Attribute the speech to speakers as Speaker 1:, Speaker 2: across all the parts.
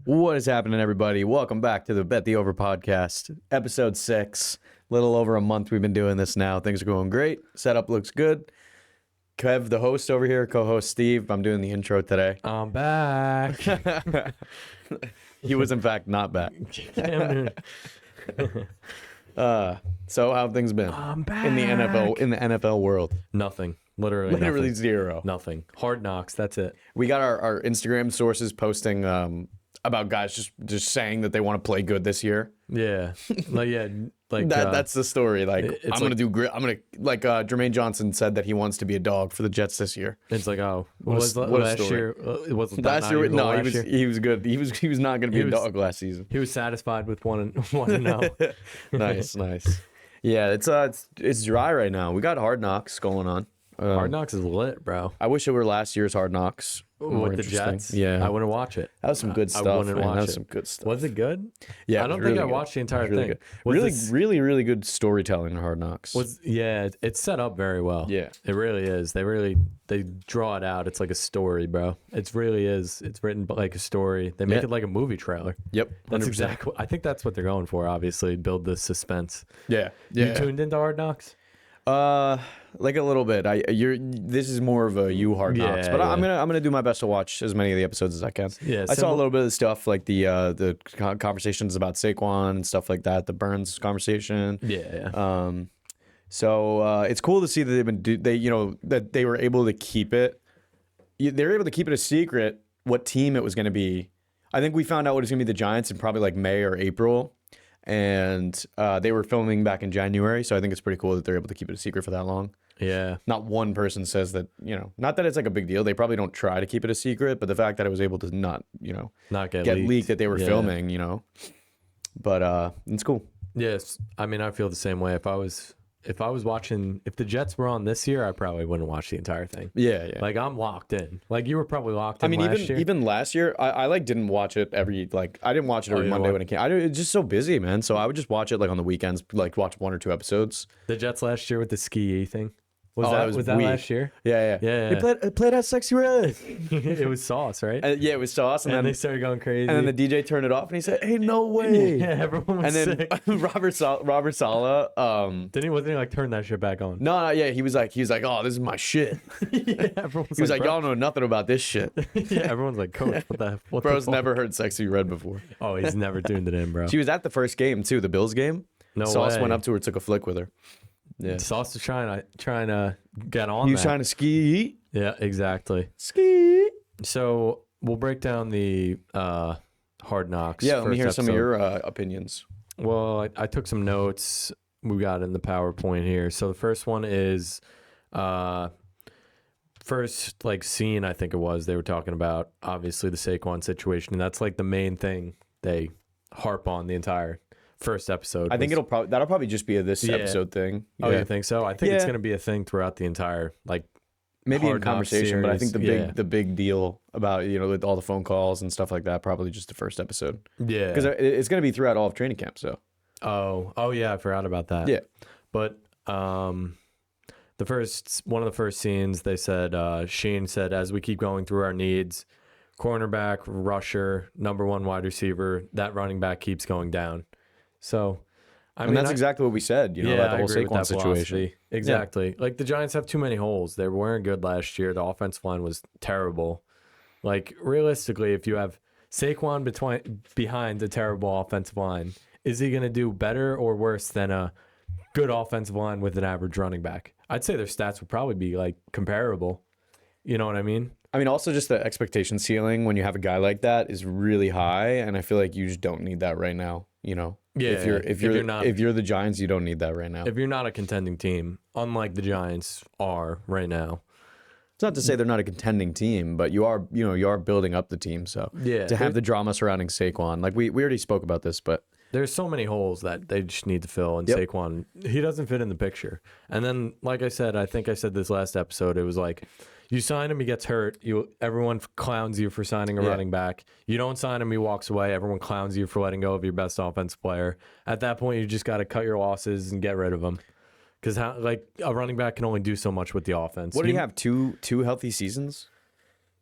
Speaker 1: What is happening, everybody? Welcome back to the Bet the Over podcast, episode 6. Little over a month we've been doing this now. Things are going great. Setup looks good. Kev, the host over here, co-host Steve. I'm doing the intro today.
Speaker 2: I'm back.
Speaker 1: He was, in fact, not back. So how have things been
Speaker 2: I'm back.
Speaker 1: in the NFL world?
Speaker 2: Nothing. Literally nothing.
Speaker 1: Zero.
Speaker 2: Nothing. Hard knocks. That's it.
Speaker 1: We got our Instagram sources posting about guys just saying that they want to play good this year.
Speaker 2: Yeah.
Speaker 1: That's the story. Like, I'm gonna do great. Jermaine Johnson said that he wants to be a dog for the Jets this year.
Speaker 2: It's like, oh,
Speaker 1: what a
Speaker 2: last
Speaker 1: story.
Speaker 2: year? Wasn't that
Speaker 1: Last year, no, he was good. He was not gonna be a dog last season.
Speaker 2: He was satisfied with one and no.
Speaker 1: Nice. Yeah, it's dry right now. We got Hard Knocks going on.
Speaker 2: Hard Knocks is lit, bro.
Speaker 1: I wish it were last year's Hard Knocks.
Speaker 2: With the Jets?
Speaker 1: Yeah.
Speaker 2: I wouldn't watch it.
Speaker 1: That was some good stuff.
Speaker 2: I wouldn't watch
Speaker 1: That
Speaker 2: it.
Speaker 1: was some good stuff.
Speaker 2: Was it good?
Speaker 1: Yeah,
Speaker 2: I don't think I watched the entire thing.
Speaker 1: Really good storytelling in Hard Knocks.
Speaker 2: It's set up very well.
Speaker 1: Yeah.
Speaker 2: It really is. They draw it out. It's like a story, bro. It really is. It's written like a story. They make it like a movie trailer.
Speaker 1: Yep. 100%.
Speaker 2: That's exactly. I think that's what they're going for. Obviously, build the suspense.
Speaker 1: Yeah.
Speaker 2: You tuned into Hard Knocks?
Speaker 1: Like a little bit. This is more of a Hard Knocks, but I'm gonna do my best to watch as many of the episodes as I can.
Speaker 2: Yeah,
Speaker 1: I saw a little bit of the stuff like the conversations about Saquon and stuff like that. The Burns conversation.
Speaker 2: Yeah.
Speaker 1: So it's cool to see that that they were able to keep it. They were able to keep it a secret what team it was going to be. I think we found out what it was going to be the Giants in probably like May or April. And they were filming back in January, so I think it's pretty cool that they're able to keep it a secret for that long.
Speaker 2: Yeah.
Speaker 1: Not one person says that, not that it's like a big deal. They probably don't try to keep it a secret, but the fact that it was able to not get leaked that they were filming, But it's cool.
Speaker 2: Yes. I mean, I feel the same way. If the Jets were on this year, I probably wouldn't watch the entire thing.
Speaker 1: Yeah.
Speaker 2: Like, I'm locked in. Like, you were probably locked in last year.
Speaker 1: Even last year, I didn't watch it I didn't watch it every Monday when it came. It's just so busy, man. So I would just watch it like on the weekends, like watch 1 or 2 episodes.
Speaker 2: The Jets last year with the ski thing. Was that
Speaker 1: weak.
Speaker 2: last year?
Speaker 1: Yeah. They played that Sexy Red.
Speaker 2: It was Sauce, right?
Speaker 1: It was Sauce.
Speaker 2: And then they started going crazy.
Speaker 1: And then the DJ turned it off and he said, "Hey, no way."
Speaker 2: Yeah, everyone was sick.
Speaker 1: Robert Saleh.
Speaker 2: Wasn't he like turn that shit back on?
Speaker 1: No, yeah. He was like, "Oh, this is my shit."
Speaker 2: Yeah, everyone
Speaker 1: was like, "Y'all know nothing about this shit."
Speaker 2: Yeah, everyone's like, "Coach, what
Speaker 1: Bro's never heard Sexy Red before.
Speaker 2: Oh, he's never tuned it in, bro.
Speaker 1: She was at the first game too, the Bills game.
Speaker 2: No
Speaker 1: Sauce
Speaker 2: way.
Speaker 1: went up to her, took a flick with her. Yeah.
Speaker 2: Sauce is trying to get on.
Speaker 1: He was trying to ski.
Speaker 2: Yeah, exactly.
Speaker 1: Ski.
Speaker 2: So we'll break down the Hard Knocks.
Speaker 1: Yeah, let me hear some of your opinions.
Speaker 2: Well, I took some notes. We got in the PowerPoint here. So the first one is first like scene. I think it was they were talking about obviously the Saquon situation, and that's like the main thing they harp on the entire first episode.
Speaker 1: I think that'll probably just be this episode thing.
Speaker 2: Oh, you think so? I think it's going to be a thing throughout the entire
Speaker 1: maybe
Speaker 2: Hard
Speaker 1: in conversation,
Speaker 2: series.
Speaker 1: but I think the big deal about with all the phone calls and stuff like that probably just the first episode.
Speaker 2: Yeah,
Speaker 1: because it's going to be throughout all of training camp. So
Speaker 2: oh yeah, I forgot about that.
Speaker 1: Yeah,
Speaker 2: but one of the first scenes they said Sheen said, as we keep going through our needs, cornerback, rusher, number 1 wide receiver, that running back keeps going down. So, that's exactly what we said, about the whole Saquon situation. Exactly. Yeah. Like, the Giants have too many holes. They weren't good last year. The offensive line was terrible. Like, realistically, if you have Saquon behind a terrible offensive line, is he going to do better or worse than a good offensive line with an average running back? I'd say their stats would probably be, comparable. You know what I mean? I mean,
Speaker 1: also just the expectation ceiling when you have a guy like that is really high, and I feel like you just don't need that right now,
Speaker 2: Yeah,
Speaker 1: if you're the Giants, you don't need that right now.
Speaker 2: If you're not a contending team, unlike the Giants are right now.
Speaker 1: It's not to say they're not a contending team, but you are building up the team. So to have the drama surrounding Saquon, like we already spoke about this, but
Speaker 2: there's so many holes that they just need to fill, and Saquon, he doesn't fit in the picture. And then, like I said, I think I said this last episode, it was like, you sign him, he gets hurt. Everyone clowns you for signing a running back. You don't sign him, he walks away. Everyone clowns you for letting go of your best offensive player. At that point, you just got to cut your losses and get rid of him. Because a running back can only do so much with the offense.
Speaker 1: What did he have? Two healthy seasons?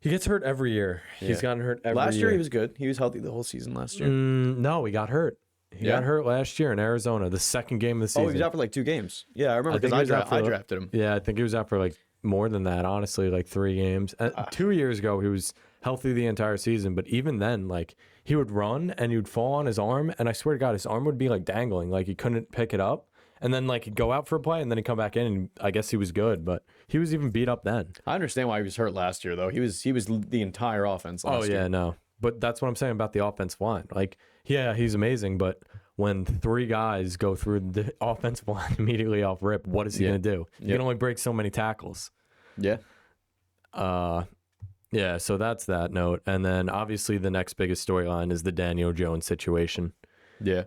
Speaker 2: He gets hurt every year.
Speaker 1: Yeah.
Speaker 2: He's gotten hurt every
Speaker 1: Last
Speaker 2: year.
Speaker 1: year he was good. He was healthy the whole season last year.
Speaker 2: No, he got hurt. He got hurt last year in Arizona, the second game of the season.
Speaker 1: Oh, he was out for like 2 games. Yeah, I remember
Speaker 2: think
Speaker 1: because
Speaker 2: he was out
Speaker 1: I
Speaker 2: for-
Speaker 1: drafted him.
Speaker 2: Yeah, I think he was out for like more than that, honestly, like 3 games. 2 years ago, he was healthy the entire season, but even then, like, he would run and he would fall on his arm, and I swear to God, his arm would be like dangling, like he couldn't pick it up. And then like he'd go out for a play, and then he'd come back in, and I guess he was good, but he was even beat up then.
Speaker 1: I understand why he was hurt last year, though. He was the entire offense last year.
Speaker 2: No. But that's what I'm saying about the offensive line. Like, yeah, he's amazing, but when 3 guys go through the offensive line immediately off rip, what is he going to do? He can only break so many tackles.
Speaker 1: Yeah.
Speaker 2: Yeah, so that's that note. And then obviously the next biggest storyline is the Daniel Jones situation.
Speaker 1: Yeah.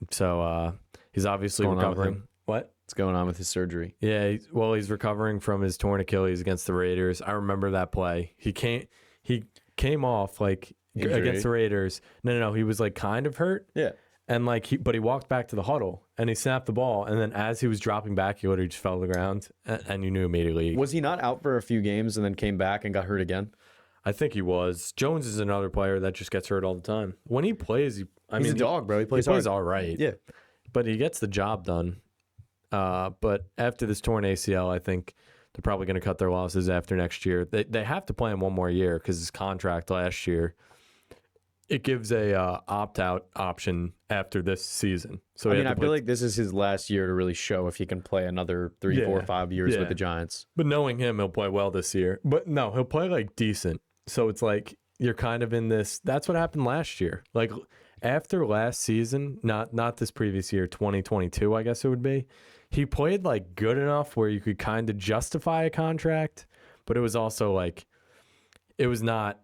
Speaker 2: So he's obviously
Speaker 1: What's going on with
Speaker 2: recovering.
Speaker 1: him?
Speaker 2: What?
Speaker 1: What's going on with his surgery?
Speaker 2: Yeah, he's recovering from his torn Achilles against the Raiders. I remember that play. He came off like
Speaker 1: Injury.
Speaker 2: against the Raiders. No, he was like kind of hurt.
Speaker 1: Yeah.
Speaker 2: And like he walked back to the huddle and he snapped the ball, and then as he was dropping back, he literally just fell to the ground, and you knew immediately.
Speaker 1: Was he not out for a few games and then came back and got hurt again?
Speaker 2: I think he was. Jones is another player that just gets hurt all the time. When he plays,
Speaker 1: He's a dog, bro. He plays hard.
Speaker 2: all right.
Speaker 1: Yeah.
Speaker 2: But he gets the job done. But after this torn ACL, I think they're probably going to cut their losses after next year. They have to play him one more year because his contract last year, it gives a opt-out option after this season. So
Speaker 1: I feel like this is his last year to really show if he can play another 3, 4, 5 years with the Giants.
Speaker 2: But knowing him, he'll play well this year. But no, he'll play like decent. So it's like you're kind of in this. That's what happened last year. Like after last season, not this previous year, 2022, I guess it would be. He played like good enough where you could kind of justify a contract, but it was also like it was not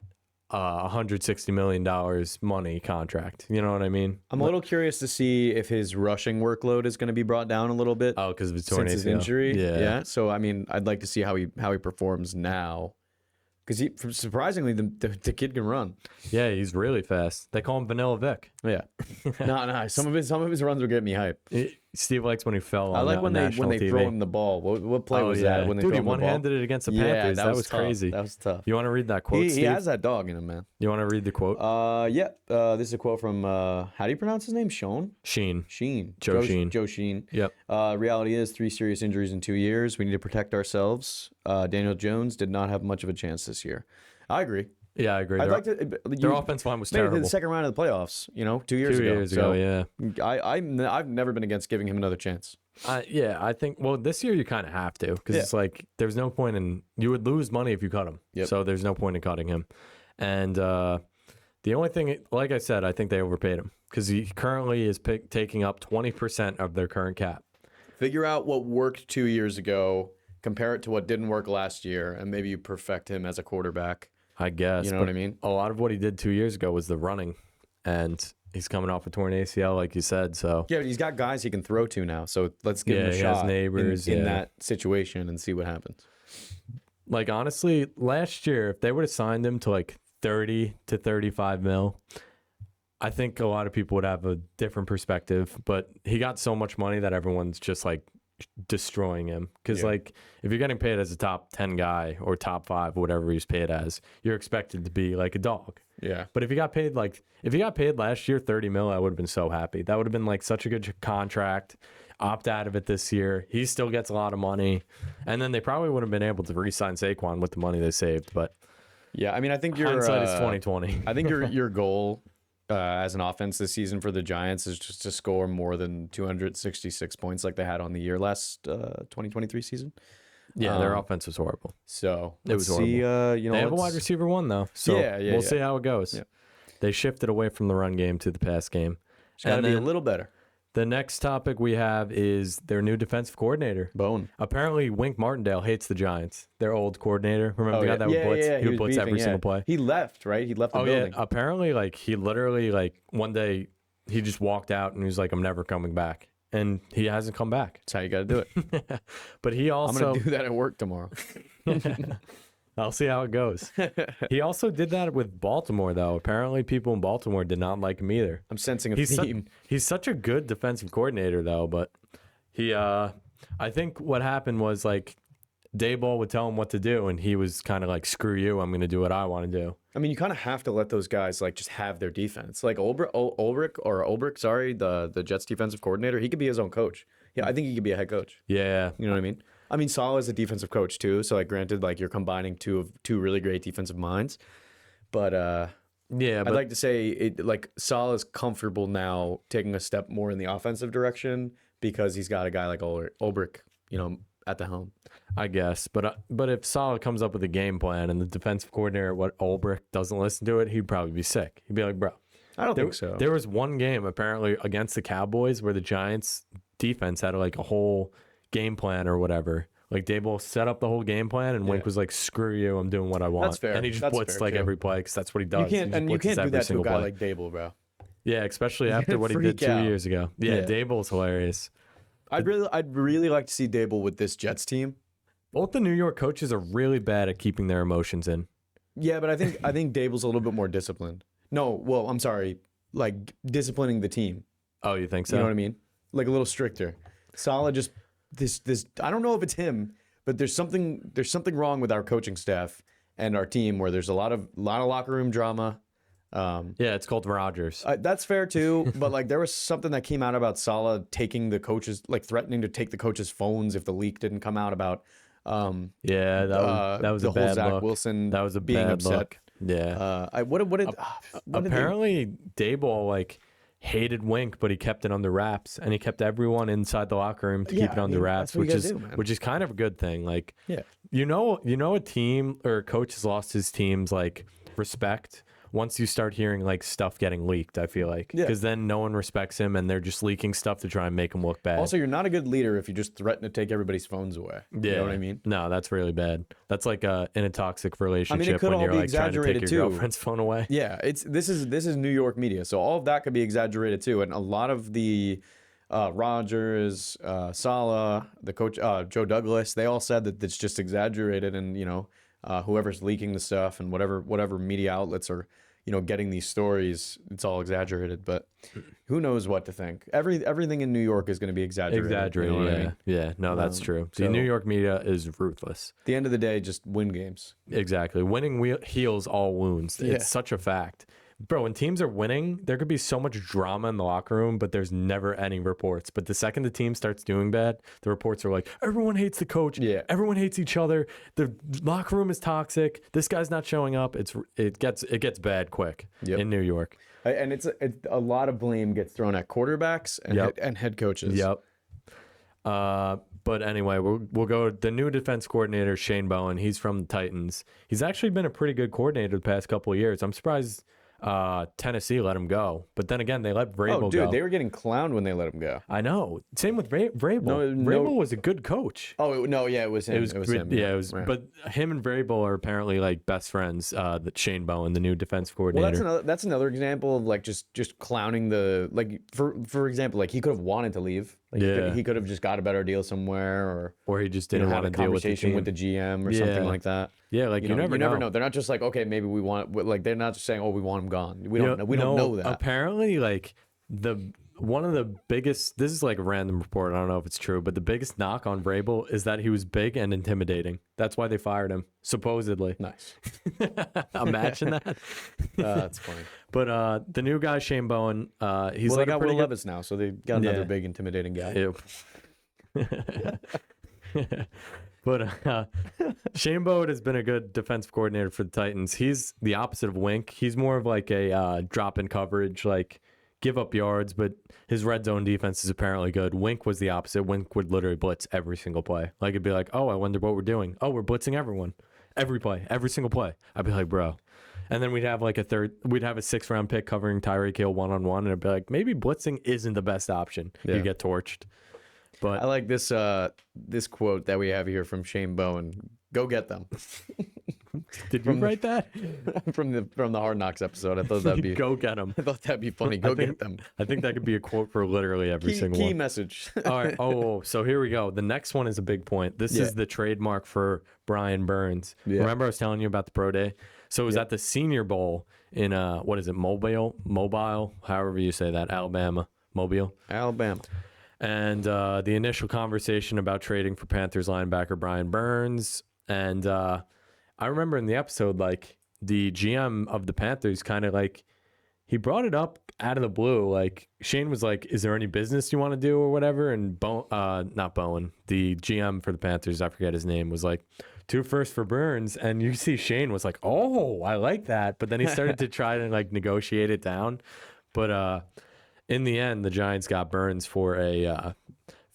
Speaker 2: $160 million money contract. You know what I mean?
Speaker 1: I'm a little curious to see if his rushing workload is going to be brought down a little bit.
Speaker 2: Oh, because of his torn
Speaker 1: since his
Speaker 2: ACL.
Speaker 1: injury.
Speaker 2: Yeah.
Speaker 1: So I'd like to see how he performs now, because surprisingly the kid can run.
Speaker 2: Yeah, he's really fast. They call him Vanilla Vic.
Speaker 1: Yeah. No. Some of his runs were getting me hype.
Speaker 2: Steve likes when he fell on
Speaker 1: I like when they
Speaker 2: national TV.
Speaker 1: throw him the ball. What play was that? When they
Speaker 2: Dude,
Speaker 1: throw
Speaker 2: he
Speaker 1: him the ball?
Speaker 2: one-handed it against the Panthers.
Speaker 1: Yeah,
Speaker 2: that was
Speaker 1: tough.
Speaker 2: crazy.
Speaker 1: That was tough.
Speaker 2: You want to read that quote,
Speaker 1: He
Speaker 2: Steve?
Speaker 1: has that dog in him, man.
Speaker 2: You want to read the quote?
Speaker 1: Yeah. This is a quote from how do you pronounce his name? Sheen.
Speaker 2: Sheen.
Speaker 1: Joe
Speaker 2: Sheen.
Speaker 1: Joe Sheen.
Speaker 2: Yep.
Speaker 1: Reality is 3 serious injuries in 2 years. We need to protect ourselves. Daniel Jones did not have much of a chance this year. I agree.
Speaker 2: Yeah, I agree.
Speaker 1: I'd like to.
Speaker 2: Their offensive line was
Speaker 1: made it to
Speaker 2: terrible.
Speaker 1: the second round of the playoffs. 2 years
Speaker 2: 2
Speaker 1: ago.
Speaker 2: years ago, yeah.
Speaker 1: I've never been against giving him another chance.
Speaker 2: I think, well, this year you kind of have to because it's like there's no point in, you would lose money if you cut him.
Speaker 1: Yep.
Speaker 2: So there's no point in cutting him. And the only thing, like I said, I think they overpaid him because he currently is taking up 20% of their current cap.
Speaker 1: Figure out what worked 2 years ago, compare it to what didn't work last year, and maybe you perfect him as a quarterback.
Speaker 2: I guess.
Speaker 1: You know what I mean?
Speaker 2: A lot of what he did 2 years ago was the running, and he's coming off a torn ACL, like you said. So
Speaker 1: Yeah, but he's got guys he can throw to now. So let's give him a
Speaker 2: he
Speaker 1: shot
Speaker 2: has neighbors,
Speaker 1: in that situation and see what happens.
Speaker 2: like honestly, last year, if they would have signed him to like 30 to 35 mil, I think a lot of people would have a different perspective. But he got so much money that everyone's just like destroying him because like if you're getting paid as a top 10 guy or top 5, whatever he's paid as, you're expected to be like a dog.
Speaker 1: Yeah.
Speaker 2: But if he got paid last year 30 mil, I would have been so happy. That would have been like such a good contract. Opt out of it this year. He still gets a lot of money, and then they probably would have been able to re-sign Saquon with the money they saved. But
Speaker 1: Yeah, I think your
Speaker 2: hindsight is 2020.
Speaker 1: I think your goal as an offense this season for the Giants is just to score more than 266 points like they had on the year last 2023 season.
Speaker 2: Yeah, their offense was horrible.
Speaker 1: So
Speaker 2: It was
Speaker 1: let's see.
Speaker 2: They have a wide receiver 1 though, so we'll see how it goes.
Speaker 1: Yeah.
Speaker 2: They shifted away from the run game to the pass game.
Speaker 1: It's got to be a little better.
Speaker 2: The next topic we have is their new defensive coordinator.
Speaker 1: Bone.
Speaker 2: Apparently, Wink Martindale hates the Giants. Their old coordinator. Remember the guy that would blitz? He would blitz every single play.
Speaker 1: He left, right? He left the building.
Speaker 2: Yeah. Apparently, like he literally one day he just walked out and he was like, "I'm never coming back," and he hasn't come back.
Speaker 1: That's how you got to do it.
Speaker 2: But he also
Speaker 1: I'm gonna do that at work tomorrow.
Speaker 2: I'll see how it goes. He also did that with Baltimore, though. Apparently, people in Baltimore did not like him either.
Speaker 1: I'm sensing a
Speaker 2: He's
Speaker 1: theme.
Speaker 2: he's such a good defensive coordinator, though. But he, I think what happened was like Dayball would tell him what to do, and he was kind of like, "Screw you, I'm going to do what I want to do."
Speaker 1: I mean, you kind of have to let those guys like just have their defense. Like Ulbrich, sorry, the Jets defensive coordinator, he could be his own coach. Yeah, I think he could be a head coach.
Speaker 2: Yeah,
Speaker 1: You know what I mean? I mean, Salah is a defensive coach too. So like, granted, like you're combining two really great defensive minds, but
Speaker 2: yeah,
Speaker 1: I'd
Speaker 2: but
Speaker 1: like to say it like Salah's comfortable now taking a step more in the offensive direction because he's got a guy like Ulbrich, at the helm.
Speaker 2: I guess. But if Salah comes up with a game plan and the defensive coordinator, what Ulbrich doesn't listen to it, he'd probably be sick. He'd be like, "Bro,
Speaker 1: I don't think so.
Speaker 2: There was one game apparently against the Cowboys where the Giants defense had like a whole game plan or whatever. Like Daboll set up the whole game plan, and Wink was like, "Screw you, I'm doing what I want."
Speaker 1: That's fair.
Speaker 2: And he just
Speaker 1: That's
Speaker 2: blitzed
Speaker 1: fair,
Speaker 2: like
Speaker 1: too.
Speaker 2: every play because that's what he does.
Speaker 1: You can't do that to a
Speaker 2: single
Speaker 1: guy
Speaker 2: play.
Speaker 1: like Dable, bro.
Speaker 2: Yeah, especially after what he did
Speaker 1: freak
Speaker 2: 2
Speaker 1: out.
Speaker 2: years ago. Yeah,
Speaker 1: Yeah.
Speaker 2: Daboll's hilarious.
Speaker 1: I'd really like to see Dable with this Jets team.
Speaker 2: Both the New York coaches are really bad at keeping their emotions in.
Speaker 1: Yeah, but I think Dable's a little bit more disciplined. No, well, I'm sorry, like disciplining the team.
Speaker 2: Oh, you think so?
Speaker 1: You know what I mean? Like a little stricter. Salah just this. I don't know if it's him, but there's something wrong with our coaching staff and our team where there's a lot of locker room drama.
Speaker 2: Yeah, it's called Rodgers.
Speaker 1: That's fair too, but like there was something that came out about Salah taking the coaches, like threatening to take the coaches' phones if the leak didn't come out about.
Speaker 2: Yeah, that was
Speaker 1: the
Speaker 2: a
Speaker 1: whole
Speaker 2: bad
Speaker 1: Zach
Speaker 2: look.
Speaker 1: Wilson.
Speaker 2: That was a
Speaker 1: being
Speaker 2: bad
Speaker 1: upset.
Speaker 2: look. Yeah.
Speaker 1: What did
Speaker 2: Apparently, Daboll like hated Wink, but he kept it under wraps, and he kept everyone inside the locker room to
Speaker 1: Yeah,
Speaker 2: keep it
Speaker 1: I
Speaker 2: under
Speaker 1: mean,
Speaker 2: wraps,
Speaker 1: that's what you
Speaker 2: which
Speaker 1: gotta
Speaker 2: is
Speaker 1: do, man.
Speaker 2: which is kind of a good thing. Like,
Speaker 1: Yeah.
Speaker 2: you know, a team or a coach has lost his team's like respect once you start hearing like stuff getting leaked. I feel like
Speaker 1: Yeah.
Speaker 2: because then no one respects him, and they're just leaking stuff to try and make him look bad.
Speaker 1: Also, you're not a good leader if you just threaten to take everybody's phones away.
Speaker 2: yeah,
Speaker 1: You know what I mean?
Speaker 2: No, that's really bad. That's like in a toxic relationship
Speaker 1: could
Speaker 2: when
Speaker 1: all
Speaker 2: you're
Speaker 1: be
Speaker 2: like trying to take your
Speaker 1: exaggerated, too.
Speaker 2: girlfriend's phone away.
Speaker 1: Yeah, this is New York media, so all of that could be exaggerated too, and a lot of the Rodgers, Saleh, the coach Joe Douglas, they all said that it's just exaggerated, and whoever's leaking the stuff and whatever media outlets are getting these stories, it's all exaggerated. But who knows what to think? Everything in New York is going to be exaggerated.
Speaker 2: Exaggerated,
Speaker 1: you know what
Speaker 2: yeah.
Speaker 1: I mean?
Speaker 2: Yeah, no, that's true. The
Speaker 1: so-
Speaker 2: New York media is ruthless.
Speaker 1: At the end of the day, just win games.
Speaker 2: Exactly. Winning heals all wounds.
Speaker 1: Yeah.
Speaker 2: It's such a fact. Bro, when teams are winning, there could be so much drama in the locker room, but there's never any reports. But the second the team starts doing bad, the reports are like, everyone hates the coach.
Speaker 1: Yeah.
Speaker 2: Everyone hates each other. The locker room is toxic. This guy's not showing up. It gets bad quick
Speaker 1: Yep.
Speaker 2: in New York.
Speaker 1: And it's a lot of blame gets thrown at quarterbacks and
Speaker 2: Yep.
Speaker 1: and head coaches.
Speaker 2: Yep. But anyway, we'll go the new defense coordinator, Shane Bowen. He's from the Titans. He's actually been a pretty good coordinator the past couple of years. I'm surprised Tennessee let him go. But then again, they let Vrabel
Speaker 1: Oh, dude,
Speaker 2: go.
Speaker 1: they were getting clowned when they let him go.
Speaker 2: I know. Same with Vrabel.
Speaker 1: No-
Speaker 2: Vrabel was a good coach.
Speaker 1: Oh no, yeah, it was him.
Speaker 2: It was
Speaker 1: him.
Speaker 2: yeah, it was.
Speaker 1: Right.
Speaker 2: But him and Vrabel are apparently like best friends. That Shane Bowen, the new defense
Speaker 1: Well,
Speaker 2: coordinator.
Speaker 1: that's another example of like just clowning the like for example, like he could have wanted to leave. Like
Speaker 2: Yeah.
Speaker 1: he could have just got a better deal somewhere,
Speaker 2: or he just
Speaker 1: or
Speaker 2: didn't
Speaker 1: have
Speaker 2: want
Speaker 1: a
Speaker 2: to deal with the
Speaker 1: conversation
Speaker 2: team.
Speaker 1: with the GM or
Speaker 2: Yeah.
Speaker 1: something like that.
Speaker 2: Yeah, like you never know.
Speaker 1: They're not just like, okay, maybe we want, like they're not just saying, oh, we want him gone. We don't know. We don't know that.
Speaker 2: Apparently, like one of the biggest. This is like a random report. I don't know if it's true, but the biggest knock on Vrabel is that he was big and intimidating. That's why they fired him, supposedly.
Speaker 1: Nice.
Speaker 2: Imagine that.
Speaker 1: That's funny.
Speaker 2: But the new guy, Shane Bowen, he's
Speaker 1: Well,
Speaker 2: like
Speaker 1: they got
Speaker 2: a pretty
Speaker 1: Will
Speaker 2: good.
Speaker 1: Levis now, so they got another
Speaker 2: Yeah.
Speaker 1: big intimidating guy.
Speaker 2: Ew. But Shane Bowen has been a good defensive coordinator for the Titans. He's the opposite of Wink. He's more of like a drop in coverage, like give up yards, but his red zone defense is apparently good. Wink was the opposite. Wink would literally blitz every single play. Like it'd be like, oh, I wonder what we're doing. Oh, we're blitzing everyone. Every play, every single play. I'd be like, bro. And then we'd have like we'd have a 6th round pick covering Tyreek Hill 1-on-1, and it'd be like, maybe blitzing isn't the best option.
Speaker 1: Yeah.
Speaker 2: You get torched. But
Speaker 1: I like this this quote that we have here from Shane Bowen. Go get them.
Speaker 2: did you write that?
Speaker 1: from the Hard Knocks episode. I thought that'd be
Speaker 2: Go get them.
Speaker 1: I thought that'd be funny. Go get them.
Speaker 2: I think that could be a quote for literally every single
Speaker 1: Key
Speaker 2: one.
Speaker 1: message.
Speaker 2: All right. Oh, so here we go. The next one is a big point. This
Speaker 1: Yeah.
Speaker 2: is the trademark for Brian Burns.
Speaker 1: Yeah.
Speaker 2: Remember I was telling you about the pro day? So it was at the Senior Bowl in what is it? Mobile, however you say that, Alabama, Mobile.
Speaker 1: Alabama.
Speaker 2: And the initial conversation about trading for Panthers linebacker Brian Burns. And I remember in the episode, like, the GM of the Panthers kind of like, he brought it up out of the blue. Like, Shane was like, is there any business you want to do or whatever? And not Bowen, the GM for the Panthers, I forget his name, was like, 2 firsts for Burns. And you see Shane was like, oh, I like that. But then he started to try to like negotiate it down. But in the end, the Giants got Burns for a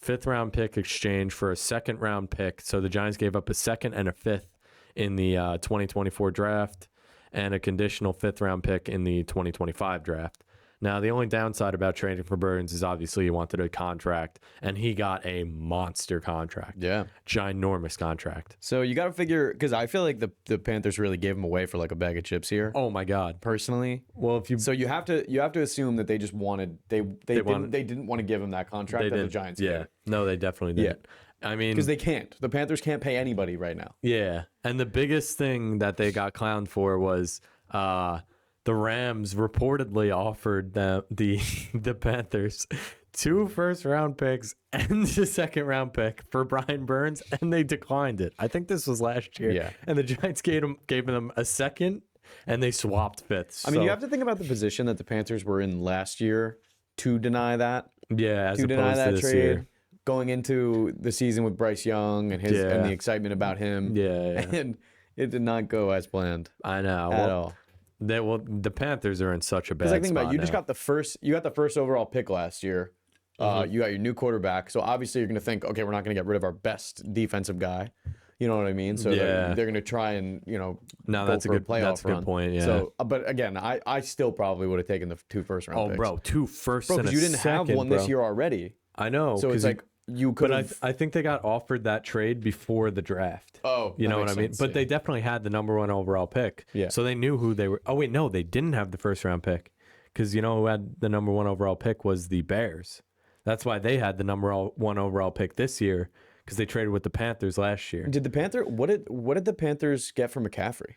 Speaker 2: 5th round pick exchange for a 2nd round pick. So the Giants gave up a 2nd and a 5th in the 2024 draft and a conditional 5th round pick in the 2025 draft. Now, the only downside about trading for Burns is obviously he wanted a contract, and he got a monster contract.
Speaker 1: Yeah.
Speaker 2: Ginormous contract.
Speaker 1: So you got to figure, because I feel like the Panthers really gave him away for like a bag of chips here.
Speaker 2: Oh my God.
Speaker 1: Personally.
Speaker 2: Well, if you
Speaker 1: So you have to assume that they just wanted they didn't want to give him that contract that the Giants
Speaker 2: yeah.
Speaker 1: gave.
Speaker 2: No, they definitely didn't. I mean,
Speaker 1: Because they can't. The Panthers can't pay anybody right now.
Speaker 2: yeah. And the biggest thing that they got clowned for was the Rams reportedly offered the Panthers 2 first-round picks and the 2nd round pick for Brian Burns, and they declined it. I think this was last year.
Speaker 1: Yeah.
Speaker 2: And the Giants gave them a 2nd, and they swapped 5ths.
Speaker 1: I mean, you have to think about the position that the Panthers were in last year to deny that.
Speaker 2: yeah, as
Speaker 1: To deny
Speaker 2: opposed to
Speaker 1: that
Speaker 2: this
Speaker 1: trade.
Speaker 2: year.
Speaker 1: Going into the season with Bryce Young and and the excitement about him.
Speaker 2: Yeah.
Speaker 1: And it did not go as planned
Speaker 2: I know.
Speaker 1: at all.
Speaker 2: The Panthers are in such a bad
Speaker 1: Because I think
Speaker 2: spot
Speaker 1: about it, you
Speaker 2: now.
Speaker 1: just got the first overall pick last year. You got your new quarterback, so obviously you're going to think, okay, we're not going to get rid of our best defensive guy. You know what I mean? So they're going to try and
Speaker 2: No,
Speaker 1: go
Speaker 2: that's a
Speaker 1: for
Speaker 2: good
Speaker 1: playoff
Speaker 2: that's a good
Speaker 1: run.
Speaker 2: point. Yeah.
Speaker 1: So, but again, I still probably would have taken the 2 first round
Speaker 2: oh,
Speaker 1: picks.
Speaker 2: bro, 2 firsts
Speaker 1: Bro,
Speaker 2: and a
Speaker 1: because you didn't have
Speaker 2: 2nd,
Speaker 1: one
Speaker 2: bro.
Speaker 1: this year already.
Speaker 2: I know.
Speaker 1: So it's
Speaker 2: 'cause
Speaker 1: like you could
Speaker 2: But
Speaker 1: have.
Speaker 2: I think they got offered that trade before the draft.
Speaker 1: Oh,
Speaker 2: You
Speaker 1: that
Speaker 2: know what I
Speaker 1: makes
Speaker 2: mean?
Speaker 1: sense,
Speaker 2: But
Speaker 1: yeah.
Speaker 2: they definitely had the number 1 overall pick.
Speaker 1: Yeah.
Speaker 2: So they knew who they were. Oh, wait, no, they didn't have the 1st round pick. Because you know who had the number 1 overall pick was the Bears. That's why they had the number 1 overall pick this year, because they traded with the Panthers last year.
Speaker 1: Did the Panther? What did the Panthers get from McCaffrey?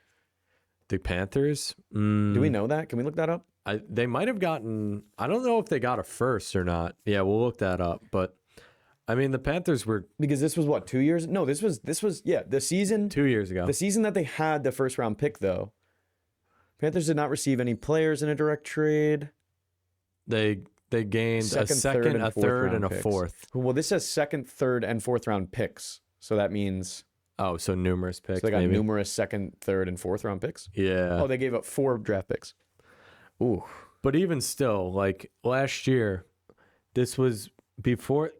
Speaker 2: The Panthers?
Speaker 1: Do we know that? Can we look that up?
Speaker 2: They might have gotten, I don't know if they got a first or not. Yeah, we'll look that up. But I mean, the Panthers were
Speaker 1: Because this was what, 2 years? No, this was the season
Speaker 2: 2 years ago.
Speaker 1: The season that they had the first round pick though. Panthers did not receive any players in a direct trade.
Speaker 2: They gained a second, a third, and a
Speaker 1: picks.
Speaker 2: 4th.
Speaker 1: Well, this says 2nd, 3rd, and 4th round picks. So that means
Speaker 2: Oh, so numerous picks.
Speaker 1: so they got
Speaker 2: maybe.
Speaker 1: numerous 2nd, 3rd, and 4th round picks.
Speaker 2: Yeah.
Speaker 1: Oh, they gave up 4 draft picks. Ooh.
Speaker 2: But even still, like last year, this was before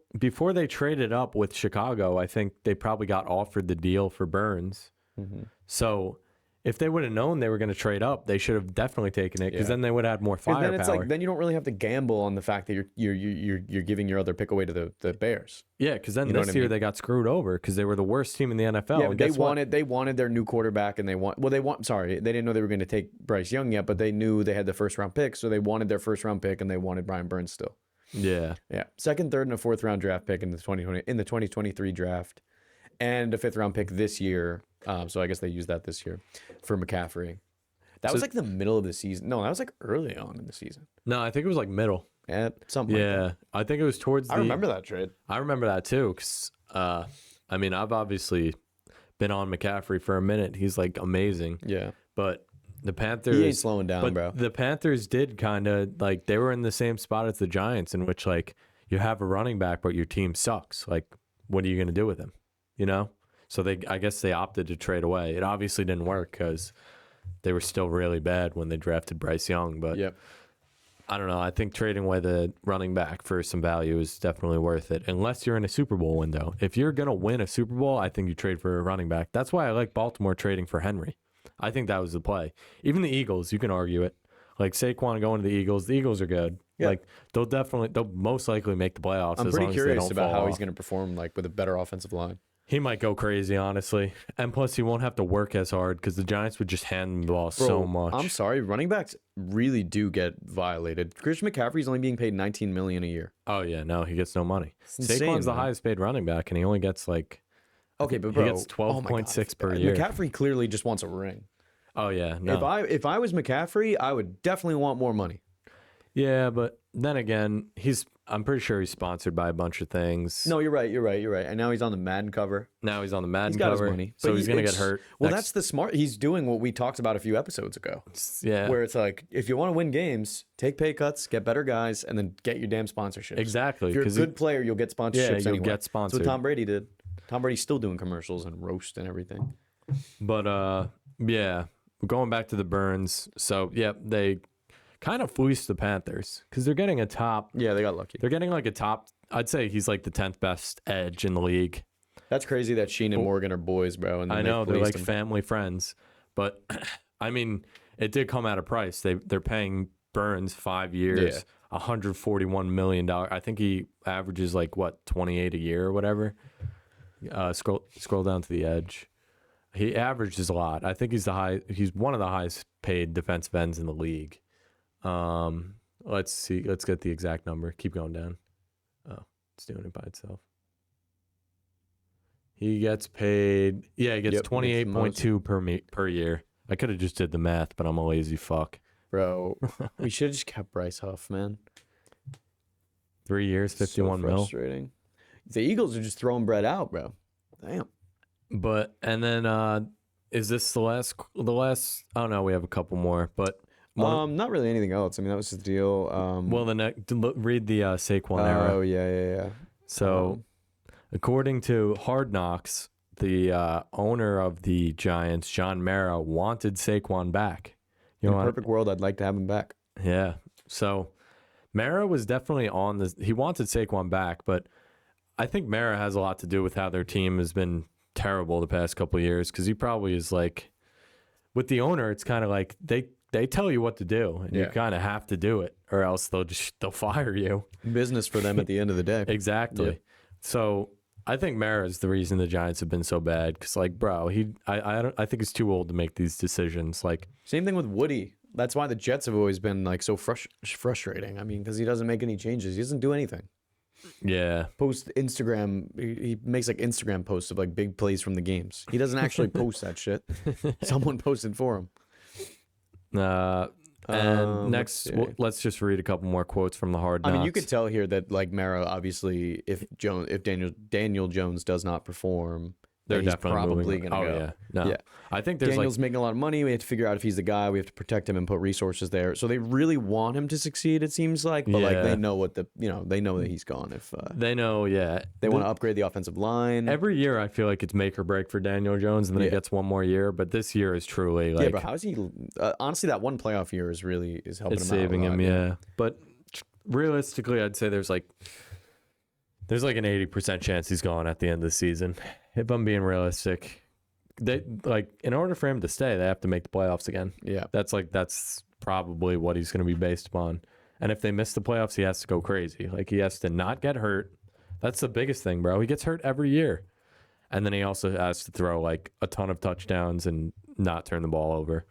Speaker 2: they traded up with Chicago. I think they probably got offered the deal for Burns.
Speaker 1: Mm-hmm.
Speaker 2: So if they would have known they were going to trade up, they should have definitely taken it, because then they would have had more
Speaker 1: 'Cause
Speaker 2: firepower.
Speaker 1: then it's like then you don't really have to gamble on the fact that you're giving your other pick away to the Bears.
Speaker 2: Yeah, because then
Speaker 1: You know
Speaker 2: this
Speaker 1: what I
Speaker 2: year
Speaker 1: mean?
Speaker 2: they got screwed over because they were the worst team in the NFL.
Speaker 1: Yeah,
Speaker 2: and
Speaker 1: but
Speaker 2: guess what?
Speaker 1: they wanted their new quarterback, and they didn't know they were going to take Bryce Young yet, but they knew they had the 1st round pick, so they wanted their 1st round pick, and they wanted Brian Burns still.
Speaker 2: Yeah.
Speaker 1: Yeah, 2nd, 3rd, and a 4th round draft pick in the 2023 draft, and a 5th round pick this year. So I guess they used that this year for McCaffrey. That was like the middle of the season. No, that was like early on in the season.
Speaker 2: No, I think it was like middle.
Speaker 1: Something like that.
Speaker 2: Yeah, I think it was towards
Speaker 1: I remember that trade.
Speaker 2: I remember that too, because I mean, I've obviously been on McCaffrey for a minute. He's like amazing.
Speaker 1: Yeah.
Speaker 2: But the Panthers,
Speaker 1: He ain't slowing down,
Speaker 2: but
Speaker 1: bro.
Speaker 2: the Panthers did kind of like, they were in the same spot as the Giants, in which like you have a running back, but your team sucks. Like, what are you going to do with him? You know? So I guess they opted to trade away. It obviously didn't work because they were still really bad when they drafted Bryce Young. But
Speaker 1: Yep.
Speaker 2: I don't know. I think trading away the running back for some value is definitely worth it, unless you're in a Super Bowl window. If you're going to win a Super Bowl, I think you trade for a running back. That's why I like Baltimore trading for Henry. I think that was the play. Even the Eagles, you can argue it. Like Saquon going to the Eagles are good.
Speaker 1: Yeah.
Speaker 2: Like they'll most likely make the playoffs.
Speaker 1: I'm
Speaker 2: as
Speaker 1: pretty
Speaker 2: long as they
Speaker 1: curious
Speaker 2: don't
Speaker 1: about
Speaker 2: fall
Speaker 1: how he's
Speaker 2: off.
Speaker 1: going to perform like with a better offensive line.
Speaker 2: He might go crazy, honestly. And plus, he won't have to work as hard because the Giants would just hand him the ball so much.
Speaker 1: I'm sorry, running backs really do get violated. Christian McCaffrey's only being paid $19 million a year.
Speaker 2: Oh, yeah. No, he gets no money.
Speaker 1: insane,
Speaker 2: Saquon's the
Speaker 1: man.
Speaker 2: highest paid running back, and he only gets like,
Speaker 1: Okay, but
Speaker 2: he
Speaker 1: bro,
Speaker 2: gets 12.6 per year.
Speaker 1: McCaffrey clearly just wants a ring.
Speaker 2: Oh, yeah. No.
Speaker 1: If I was McCaffrey, I would definitely want more money.
Speaker 2: Yeah, but then again, I'm pretty sure he's sponsored by a bunch of things.
Speaker 1: No, you're right. And now he's on the Madden cover.
Speaker 2: Now he's on the Madden
Speaker 1: He's got
Speaker 2: cover,
Speaker 1: his money,
Speaker 2: so
Speaker 1: but
Speaker 2: he's gonna get hurt.
Speaker 1: Well, that's the smart. He's doing what we talked about a few episodes ago,
Speaker 2: yeah,
Speaker 1: where it's like, if you want to win games, take pay cuts, get better guys, and then get your damn sponsorships.
Speaker 2: exactly.
Speaker 1: If you're a good player, you'll get sponsorships
Speaker 2: you'll
Speaker 1: anyway.
Speaker 2: get
Speaker 1: That's
Speaker 2: sponsored.
Speaker 1: what Tom Brady did. Tom Brady's still doing commercials and roast and everything.
Speaker 2: But yeah, going back to the Burns. So yeah, they kind of fleeced the Panthers because they're getting a top.
Speaker 1: Yeah, they got lucky.
Speaker 2: They're getting like a top. I'd say he's like the 10th best edge in the league.
Speaker 1: That's crazy that Sheen and Morgan are boys, bro. And then
Speaker 2: I know they're
Speaker 1: fleeced
Speaker 2: like
Speaker 1: him.
Speaker 2: family friends, but I mean, it did come at a price. They're paying Burns 5 years, $141 million. I think he averages like what 28 a year or whatever. Scroll down to the edge. He averages a lot. I think he's one of the highest paid defensive ends in the league. Let's see. Let's get the exact number. Keep going down. Oh, it's doing it by itself. He gets paid. Yeah, he gets 28.2 per year. I could have just did the math, but I'm a lazy fuck.
Speaker 1: Bro, we should have just kept Bryce Huff, man.
Speaker 2: 3 years, 51
Speaker 1: so
Speaker 2: mil.
Speaker 1: Frustrating. The Eagles are just throwing bread out, bro. Damn.
Speaker 2: But and then is this the last? Oh no, we have a couple more. But
Speaker 1: not really anything else. I mean, that was the deal.
Speaker 2: well, read the Saquon era.
Speaker 1: Oh yeah.
Speaker 2: So, according to Hard Knocks, the owner of the Giants, John Mara, wanted Saquon back.
Speaker 1: In a perfect world, I'd like to have him back.
Speaker 2: Yeah. So Mara was definitely on this. He wanted Saquon back, but I think Mara has a lot to do with how their team has been terrible the past couple of years, because he probably is like, with the owner, it's kind of like they tell you what to do, and you kind of have to do it, or else they'll fire you.
Speaker 1: Business for them at the end of the day.
Speaker 2: Exactly. Yeah. So I think Mara is the reason the Giants have been so bad, because like, bro, I think he's too old to make these decisions. Like,
Speaker 1: same thing with Woody. That's why the Jets have always been like so frustrating. I mean, because he doesn't make any changes. He doesn't do anything.
Speaker 2: Yeah.
Speaker 1: Post Instagram. He makes like Instagram posts of like big plays from the games. He doesn't actually post that shit. Someone posted for him.
Speaker 2: And next, let's just read a couple more quotes from the Hard Knocks.
Speaker 1: I mean, you could tell here that like Mara, obviously, if Daniel Jones does not perform,
Speaker 2: they're
Speaker 1: he's
Speaker 2: definitely
Speaker 1: probably going to go.
Speaker 2: Yeah. No. Yeah. I think there's
Speaker 1: Daniel's making a lot of money. We have to figure out if he's the guy. We have to protect him and put resources there. So they really want him to succeed, it seems like. But like they know they know that he's gone. If
Speaker 2: they know,
Speaker 1: they want to upgrade the offensive line.
Speaker 2: Every year, I feel like it's make or break for Daniel Jones, and then he gets one more year. But this year is truly like,
Speaker 1: but how is he? Honestly, that one playoff year is helping him
Speaker 2: saving
Speaker 1: out
Speaker 2: him. Yeah, but realistically, I'd say there's like an 80% chance he's gone at the end of the season. If I'm being realistic, they like, in order for him to stay, they have to make the playoffs again.
Speaker 1: Yeah,
Speaker 2: that's probably what he's going to be based upon. And if they miss the playoffs, he has to go crazy. Like, he has to not get hurt. That's the biggest thing, bro. He gets hurt every year, and then he also has to throw like a ton of touchdowns and not turn the ball over.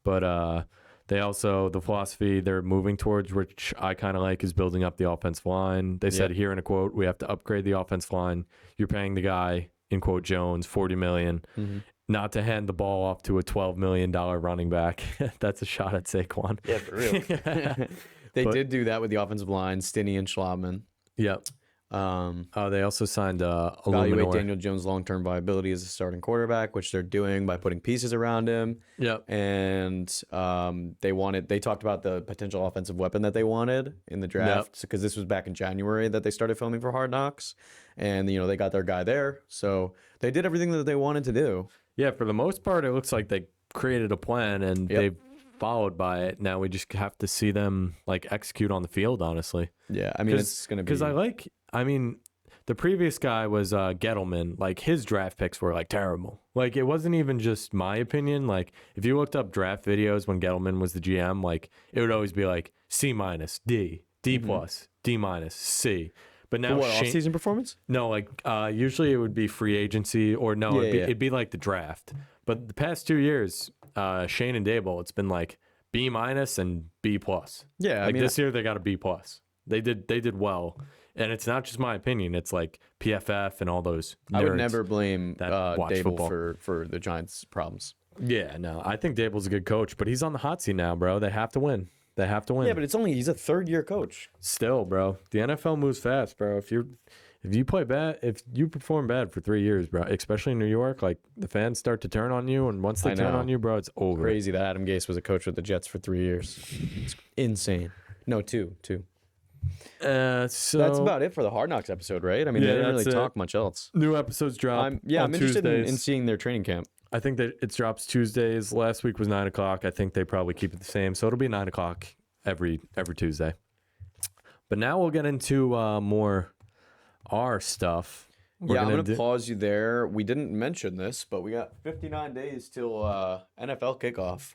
Speaker 2: But they also, the philosophy they're moving towards, which I kind of like, is building up the offensive line. They said here in a quote, we have to upgrade the offensive line. You're paying the guy, in quote Jones, $40 million, not to hand the ball off to a $12 million running back. That's a shot at Saquon.
Speaker 1: Yeah, for real. They did do that with the offensive line, Stinney and Schlotman.
Speaker 2: Yep. They also signed
Speaker 1: evaluate Daniel Jones' long-term viability as a starting quarterback, which they're doing by putting pieces around him.
Speaker 2: Yep.
Speaker 1: And they talked about the potential offensive weapon that they wanted in the draft, because this was back in January that they started filming for Hard Knocks, and they got their guy there, so they did everything that they wanted to do.
Speaker 2: Yeah, for the most part, it looks like they created a plan and they've followed by it. Now we just have to see them like execute on the field, honestly.
Speaker 1: Yeah, I mean, it's going to be,
Speaker 2: because the previous guy was Gettleman. Like, his draft picks were like terrible. Like, it wasn't even just my opinion. Like, if you looked up draft videos when Gettleman was the GM, like, it would always be like C-, D+, D-, C. But now,
Speaker 1: off-season performance?
Speaker 2: No, like usually it would be free agency, or no, it'd be like the draft. But the past 2 years, Shane and Dable, it's been like B- and B+.
Speaker 1: Yeah,
Speaker 2: like this year they got a B+. They did well, and it's not just my opinion. It's like PFF and all those nerds.
Speaker 1: I would never blame Dable
Speaker 2: football
Speaker 1: for the Giants' problems.
Speaker 2: Yeah, no, I think Dable's a good coach, but he's on the hot seat now, bro. They have to win. They have to win.
Speaker 1: Yeah, but he's a third-year coach.
Speaker 2: Still, bro, the NFL moves fast, bro. If you play bad, if you perform bad for 3 years, bro, especially in New York, like the fans start to turn on you, and once they turn on you, bro, it's over.
Speaker 1: Crazy that Adam Gase was a coach with the Jets for 3 years. It's insane. No, two.
Speaker 2: So
Speaker 1: That's about it for the Hard Knocks episode, right? I mean, they didn't really talk much else.
Speaker 2: New episodes drop.
Speaker 1: I'm interested in seeing their training camp.
Speaker 2: I think that it drops Tuesdays. Last week was 9 o'clock. I think they probably keep it the same, so it'll be 9 o'clock every Tuesday. But now we'll get into more our stuff.
Speaker 1: I'm going to pause you there. We didn't mention this, but we got 59 days till NFL kickoff.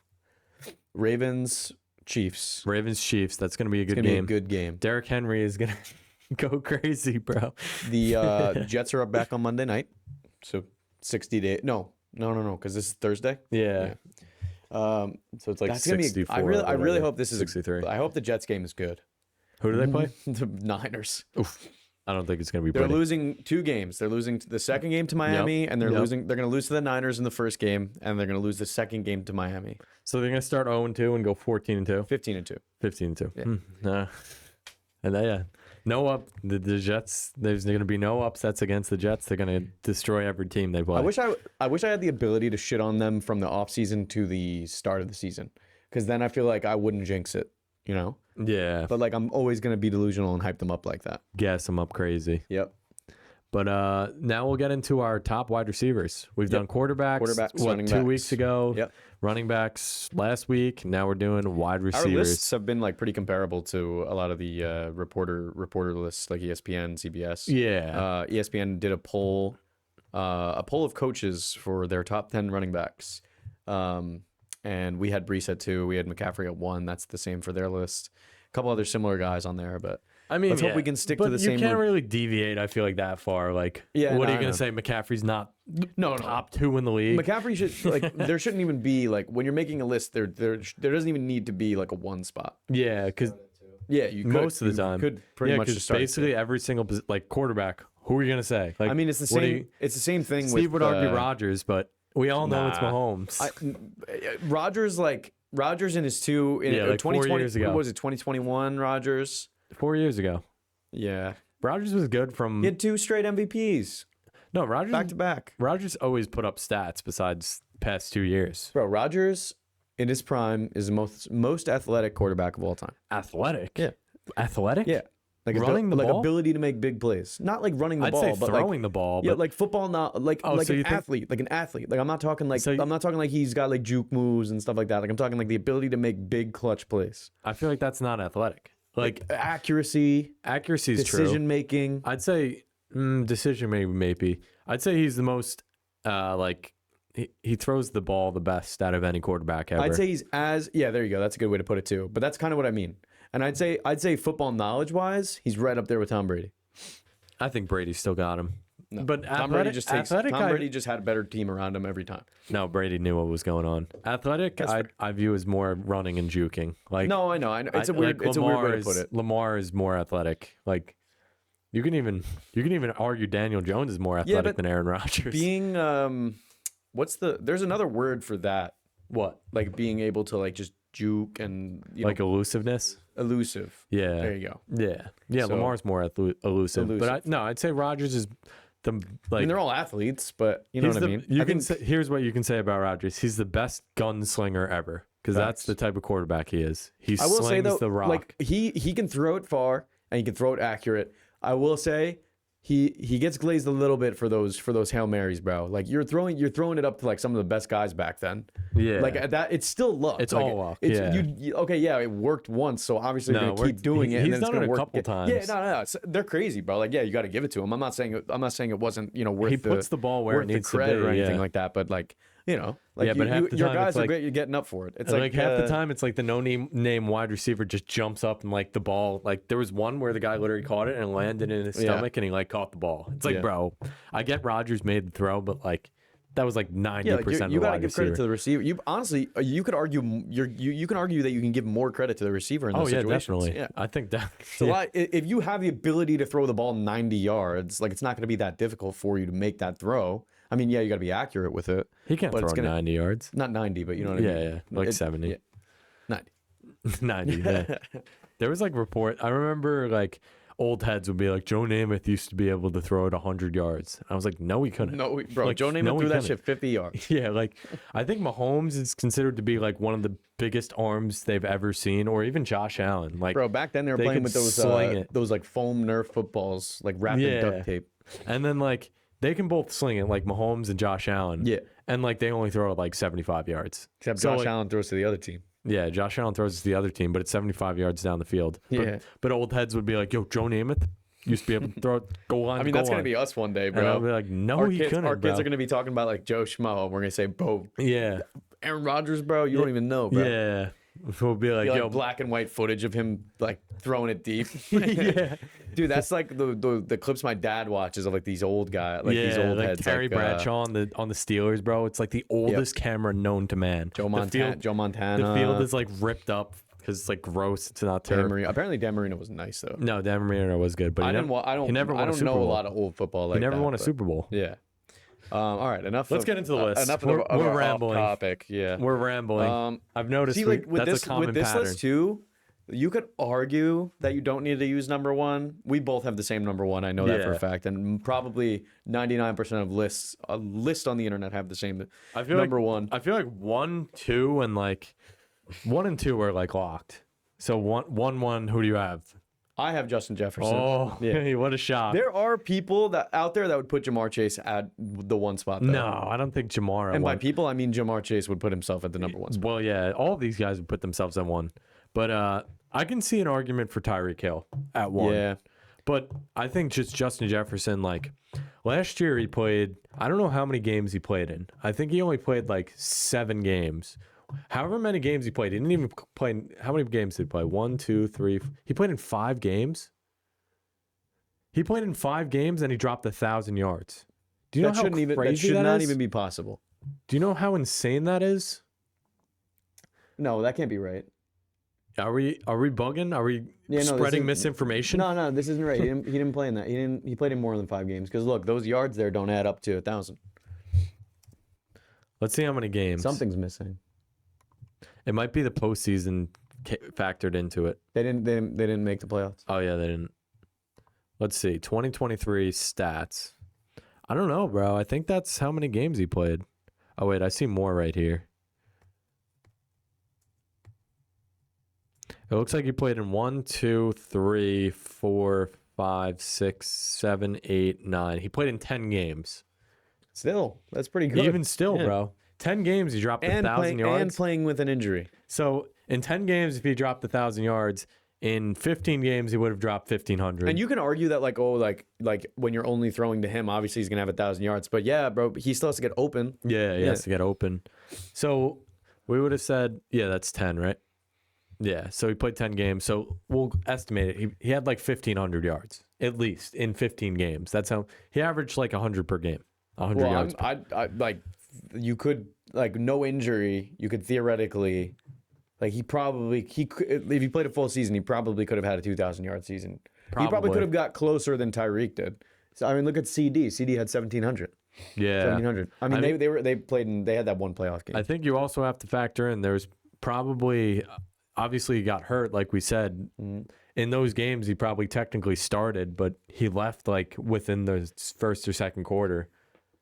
Speaker 1: Ravens, Chiefs.
Speaker 2: That's going to be a good
Speaker 1: It's
Speaker 2: game.
Speaker 1: Be a good game.
Speaker 2: Derrick Henry is going to go crazy, bro.
Speaker 1: The Jets are up back on Monday night. So 60 days. No, because this is Thursday.
Speaker 2: Yeah.
Speaker 1: So
Speaker 2: it's like
Speaker 1: that's gonna
Speaker 2: 64.
Speaker 1: I really hope this is
Speaker 2: 63.
Speaker 1: I hope the Jets game is good.
Speaker 2: Who do they play?
Speaker 1: The Niners.
Speaker 2: Oof. I don't think it's going to be
Speaker 1: They're
Speaker 2: pretty.
Speaker 1: losing 2 games. They're losing the second game to Miami, and they're going to lose to the Niners in the first game, and they're going to lose the second game to Miami.
Speaker 2: So they're going to start 0-2 and go 14-2.
Speaker 1: 15-2.
Speaker 2: 15-2.
Speaker 1: Yeah.
Speaker 2: Nah. And no the Jets. There's going to be no upsets against the Jets. They're going to destroy every team they play.
Speaker 1: I wish I had the ability to shit on them from the offseason to the start of the season, because then I feel like I wouldn't jinx it, you know?
Speaker 2: Yeah.
Speaker 1: But like I'm always going to be delusional and hype them up like that.
Speaker 2: Gas them up crazy.
Speaker 1: Yep.
Speaker 2: But now we'll get into our top wide receivers. We've done quarterbacks
Speaker 1: running
Speaker 2: 2
Speaker 1: backs.
Speaker 2: weeks ago.
Speaker 1: Yep.
Speaker 2: Running backs last week. Now we're doing wide
Speaker 1: Our
Speaker 2: receivers.
Speaker 1: lists have been like pretty comparable to a lot of the reporter lists, like ESPN, CBS.
Speaker 2: Yeah.
Speaker 1: ESPN did a poll of coaches for their top 10 running backs. And we had Brees at 2. We had McCaffrey at 1. That's the same for their list. A couple other similar guys on there, but
Speaker 2: I mean,
Speaker 1: let's hope we can stick to the same.
Speaker 2: You can't really deviate, I feel like, that far. Like, what are you going to say? McCaffrey's not top 2 in the league?
Speaker 1: McCaffrey should, like, there shouldn't even be, like, when you're making a list, there doesn't even need to be, like, a 1 spot.
Speaker 2: Yeah, because
Speaker 1: you could,
Speaker 2: most of the time.
Speaker 1: could pretty much just start
Speaker 2: basically every single, like, quarterback, who are you going to say? Like,
Speaker 1: I mean, it's the same. It's the same thing.
Speaker 2: Steve
Speaker 1: with,
Speaker 2: would argue Rodgers, but we all know it's Mahomes.
Speaker 1: Rodgers in his 2 in
Speaker 2: like
Speaker 1: 2020.
Speaker 2: 4 years ago.
Speaker 1: What was it? 2021. Rodgers.
Speaker 2: 4 years ago.
Speaker 1: Yeah,
Speaker 2: Rodgers was good from.
Speaker 1: he had 2 straight MVPs
Speaker 2: No, Rodgers
Speaker 1: back to back.
Speaker 2: Rodgers always put up stats besides past 2 years.
Speaker 1: Bro, Rodgers in his prime is the most athletic quarterback of all time.
Speaker 2: Athletic.
Speaker 1: Yeah.
Speaker 2: Athletic.
Speaker 1: Yeah. Like
Speaker 2: running the
Speaker 1: like
Speaker 2: ball?
Speaker 1: ability to make big plays, not like running the
Speaker 2: I'd
Speaker 1: ball,
Speaker 2: say
Speaker 1: but
Speaker 2: throwing
Speaker 1: like,
Speaker 2: the ball.
Speaker 1: yeah,
Speaker 2: But
Speaker 1: like football, not like
Speaker 2: Oh,
Speaker 1: like
Speaker 2: so
Speaker 1: an
Speaker 2: you think-
Speaker 1: athlete, like an athlete. Like I'm not talking like
Speaker 2: So you-
Speaker 1: I'm not talking like he's got like juke moves and stuff like that. Like I'm talking like the ability to make big clutch plays,
Speaker 2: I feel like that's not athletic. Like
Speaker 1: accuracy,
Speaker 2: accuracy is true.
Speaker 1: decision making.
Speaker 2: I'd say decision maybe. I'd say he's the most like he throws the ball the best out of any quarterback ever.
Speaker 1: I'd say he's there you go. That's a good way to put it too. But that's kind of what I mean. And I'd say football knowledge wise, he's right up there with Tom Brady.
Speaker 2: I think Brady still got him.
Speaker 1: No.
Speaker 2: But
Speaker 1: Tom Brady just takes.
Speaker 2: athletic,
Speaker 1: Tom Brady just had a better team around him every time.
Speaker 2: No, Brady knew what was going on. Athletic, I view as more running and juking. Like
Speaker 1: No, I know. It's a weird way to put it.
Speaker 2: Lamar is more athletic. Like you can even argue Daniel Jones is more athletic than Aaron Rodgers.
Speaker 1: Being there's another word for that.
Speaker 2: What?
Speaker 1: Like being able to like just juke and
Speaker 2: Like elusiveness.
Speaker 1: Elusive.
Speaker 2: Yeah.
Speaker 1: There you go.
Speaker 2: Yeah.
Speaker 1: So-
Speaker 2: Lamar's more elusive. But I'd say Rodgers is the like.
Speaker 1: I mean, they're all athletes, but you know
Speaker 2: he's
Speaker 1: what I mean.
Speaker 2: You
Speaker 1: I
Speaker 2: can
Speaker 1: think-
Speaker 2: say, here's what you can say about Rodgers. He's the best gunslinger ever because that's
Speaker 1: Facts.
Speaker 2: the type of quarterback he is. He
Speaker 1: I will
Speaker 2: slings
Speaker 1: say though,
Speaker 2: the rock.
Speaker 1: like he can throw it far and he can throw it accurate. I will say he gets glazed a little bit for those Hail Marys, bro. Like you're throwing it up to like some of the best guys back then.
Speaker 2: Yeah.
Speaker 1: Like at that, it's still luck.
Speaker 2: It's
Speaker 1: like,
Speaker 2: all luck,
Speaker 1: It's,
Speaker 2: yeah.
Speaker 1: okay, yeah, it worked once, so obviously
Speaker 2: No,
Speaker 1: you're gonna keep doing it.
Speaker 2: he's
Speaker 1: And then it's
Speaker 2: done
Speaker 1: gonna
Speaker 2: it a
Speaker 1: work.
Speaker 2: couple times.
Speaker 1: Yeah, no, they're crazy, bro. Like, yeah, you got to give it to him. I'm not saying it wasn't worth.
Speaker 2: He puts the ball where it
Speaker 1: worth the
Speaker 2: needs to
Speaker 1: credit
Speaker 2: be,
Speaker 1: or anything
Speaker 2: yeah.
Speaker 1: like that. But like like
Speaker 2: Yeah, but half the
Speaker 1: your
Speaker 2: time
Speaker 1: guys
Speaker 2: it's
Speaker 1: are
Speaker 2: like-
Speaker 1: great. You're getting up for it. It's
Speaker 2: like half the time, it's like the name wide receiver just jumps up and like the ball. Like there was one where the guy literally caught it and landed in his stomach, and he like caught the ball. It's like,
Speaker 1: Yeah.
Speaker 2: bro, I get Rodgers made the throw, but like that was like 90%
Speaker 1: Yeah,
Speaker 2: of the
Speaker 1: you gotta
Speaker 2: wide
Speaker 1: give credit
Speaker 2: receiver.
Speaker 1: to the receiver. You honestly, you could argue you can argue that you can give more credit to the receiver in those situations.
Speaker 2: Definitely.
Speaker 1: Yeah.
Speaker 2: I think that.
Speaker 1: It's a lot. If you have the ability to throw the ball 90 yards, like it's not going to be that difficult for you to make that throw. I mean, yeah, you got to be accurate with it.
Speaker 2: He can't
Speaker 1: but
Speaker 2: throw
Speaker 1: it's gonna-
Speaker 2: 90 yards.
Speaker 1: Not 90, but you know what I
Speaker 2: Yeah,
Speaker 1: mean.
Speaker 2: yeah, like 70.
Speaker 1: Yeah, 90.
Speaker 2: 90. Yeah. There was like I remember like old heads would be like, Joe Namath used to be able to throw it 100 yards. I was like, no, he couldn't.
Speaker 1: No, bro.
Speaker 2: Like,
Speaker 1: Joe Namath
Speaker 2: no, he
Speaker 1: threw that
Speaker 2: couldn't.
Speaker 1: shit 50 yards.
Speaker 2: Yeah, like I think Mahomes is considered to be like one of the biggest arms they've ever seen, or even Josh Allen. Like,
Speaker 1: Bro, back then they were
Speaker 2: they
Speaker 1: playing
Speaker 2: could
Speaker 1: with those
Speaker 2: sling it.
Speaker 1: those like foam Nerf footballs, like wrapped in duct tape.
Speaker 2: And then like they can both sling it, like Mahomes and Josh Allen.
Speaker 1: Yeah.
Speaker 2: And like they only throw it like 75 yards.
Speaker 1: Except
Speaker 2: So,
Speaker 1: Josh
Speaker 2: like,
Speaker 1: Allen throws to the other team.
Speaker 2: Yeah, Josh Allen throws it to the other team, but it's 75 yards down the field.
Speaker 1: Yeah.
Speaker 2: But old heads would be like, yo, Joe Namath used to be able to throw it goal line.
Speaker 1: I mean, that's gonna be us one day,
Speaker 2: And
Speaker 1: bro.
Speaker 2: I'll be like, no,
Speaker 1: Our
Speaker 2: he
Speaker 1: kids,
Speaker 2: couldn't.
Speaker 1: our kids
Speaker 2: bro.
Speaker 1: are gonna be talking about like Joe Schmo, and we're gonna say, bro,
Speaker 2: Yeah.
Speaker 1: Aaron Rodgers, bro, you don't even know, bro.
Speaker 2: Yeah. We'll be like,
Speaker 1: Be like
Speaker 2: yo,
Speaker 1: black and white footage of him like throwing it deep.
Speaker 2: yeah.
Speaker 1: Dude, that's like the clips my dad watches of like these old guys, like these old
Speaker 2: like
Speaker 1: heads.
Speaker 2: Terry
Speaker 1: like,
Speaker 2: Bradshaw on the Steelers, bro. It's like the oldest camera known to man.
Speaker 1: Joe
Speaker 2: The
Speaker 1: Montana.
Speaker 2: The field is like ripped up because it's like gross. It's not
Speaker 1: Dan
Speaker 2: terrible.
Speaker 1: Marino. Apparently, Dan Marino was nice though.
Speaker 2: No, Dan Marino was good, but
Speaker 1: I
Speaker 2: he
Speaker 1: didn't.
Speaker 2: never,
Speaker 1: I don't.
Speaker 2: he never won
Speaker 1: I
Speaker 2: a
Speaker 1: don't
Speaker 2: Super
Speaker 1: know
Speaker 2: Bowl.
Speaker 1: a lot of old football like
Speaker 2: he never
Speaker 1: that,
Speaker 2: won a
Speaker 1: but-
Speaker 2: Super Bowl.
Speaker 1: Yeah. All right. Enough.
Speaker 2: Let's
Speaker 1: of,
Speaker 2: get into the list.
Speaker 1: Enough
Speaker 2: We're
Speaker 1: of our
Speaker 2: rambling.
Speaker 1: Topic. Yeah.
Speaker 2: We're rambling. I've noticed
Speaker 1: See, like with
Speaker 2: that's
Speaker 1: this
Speaker 2: a common
Speaker 1: with this
Speaker 2: pattern.
Speaker 1: list too, you could argue that you don't need to use number one. We both have the same number one. I know that for a
Speaker 2: Yeah.
Speaker 1: fact, and probably 99% of lists on the internet have the same
Speaker 2: I feel
Speaker 1: number
Speaker 2: like,
Speaker 1: one.
Speaker 2: I feel like 1, 2, and like 1 and 2 are like locked. So 1, who do you have?
Speaker 1: I have Justin Jefferson.
Speaker 2: Oh,
Speaker 1: yeah.
Speaker 2: what a shock.
Speaker 1: There are people out there that would put Jamar Chase at the one spot. Though.
Speaker 2: No, I don't think Jamar.
Speaker 1: And by
Speaker 2: won.
Speaker 1: people, I mean Jamar Chase would put himself at the number one spot.
Speaker 2: Well, yeah, all of these guys would put themselves at 1. But I can see an argument for Tyreek Hill at 1.
Speaker 1: Yeah.
Speaker 2: But I think just Justin Jefferson, like last year he played, I don't know how many games he played in. I think he only played like 7 games. However many games he played, he didn't even play. How many games did he play? 1, 2, 3. He played in 5 games. He played in 5 games and he dropped 1,000 yards. Do you know how crazy
Speaker 1: that should not
Speaker 2: is?
Speaker 1: even be possible.
Speaker 2: Do you know how insane that is?
Speaker 1: No, that can't be right.
Speaker 2: Are we bugging? Are we
Speaker 1: Yeah, no, this
Speaker 2: spreading
Speaker 1: is-
Speaker 2: misinformation?
Speaker 1: No, this isn't right. He didn't play in that. He played in more than 5 games. Because look, those yards there don't add up to 1,000.
Speaker 2: Let's see how many games.
Speaker 1: Something's missing.
Speaker 2: It might be the postseason factored into it.
Speaker 1: They didn't make the playoffs.
Speaker 2: Oh yeah, they didn't. Let's see. 2023 stats. I don't know, bro. I think that's how many games he played. Oh wait, I see more right here. It looks like he played in 1, 2, 3, 4, 5, 6, 7, 8, 9. He played in 10 games.
Speaker 1: Still, that's pretty good.
Speaker 2: Even still,
Speaker 1: Yeah.
Speaker 2: bro. 10 games, he dropped 1,000 yards.
Speaker 1: And playing with an injury.
Speaker 2: So in 10 games, if he dropped 1,000 yards, in 15 games, he would have dropped 1,500.
Speaker 1: And you can argue that like when you're only throwing to him, obviously he's gonna have 1,000 yards. But yeah, bro, he still has to get open.
Speaker 2: Yeah, he has to get open. So we would have said, yeah, that's 10, right? Yeah, so he played 10 games. So we'll estimate it. He had like 1,500 yards, at least, in 15 games. That's how he averaged like 100 per game. 100
Speaker 1: Well,
Speaker 2: yards.
Speaker 1: I like you could like no injury. You could theoretically, like he could if he played a full season, he probably could have had a 2,000 yard season. He probably
Speaker 2: Probably.
Speaker 1: could have got closer than Tyreek did. So I mean, look at CD. CD had 1,700.
Speaker 2: Yeah.
Speaker 1: 1,700. I mean, they played and they had that one playoff game.
Speaker 2: I think you also have to factor in there's probably, obviously he got hurt, like we said. In those games, he probably technically started, but he left like within the first or second quarter.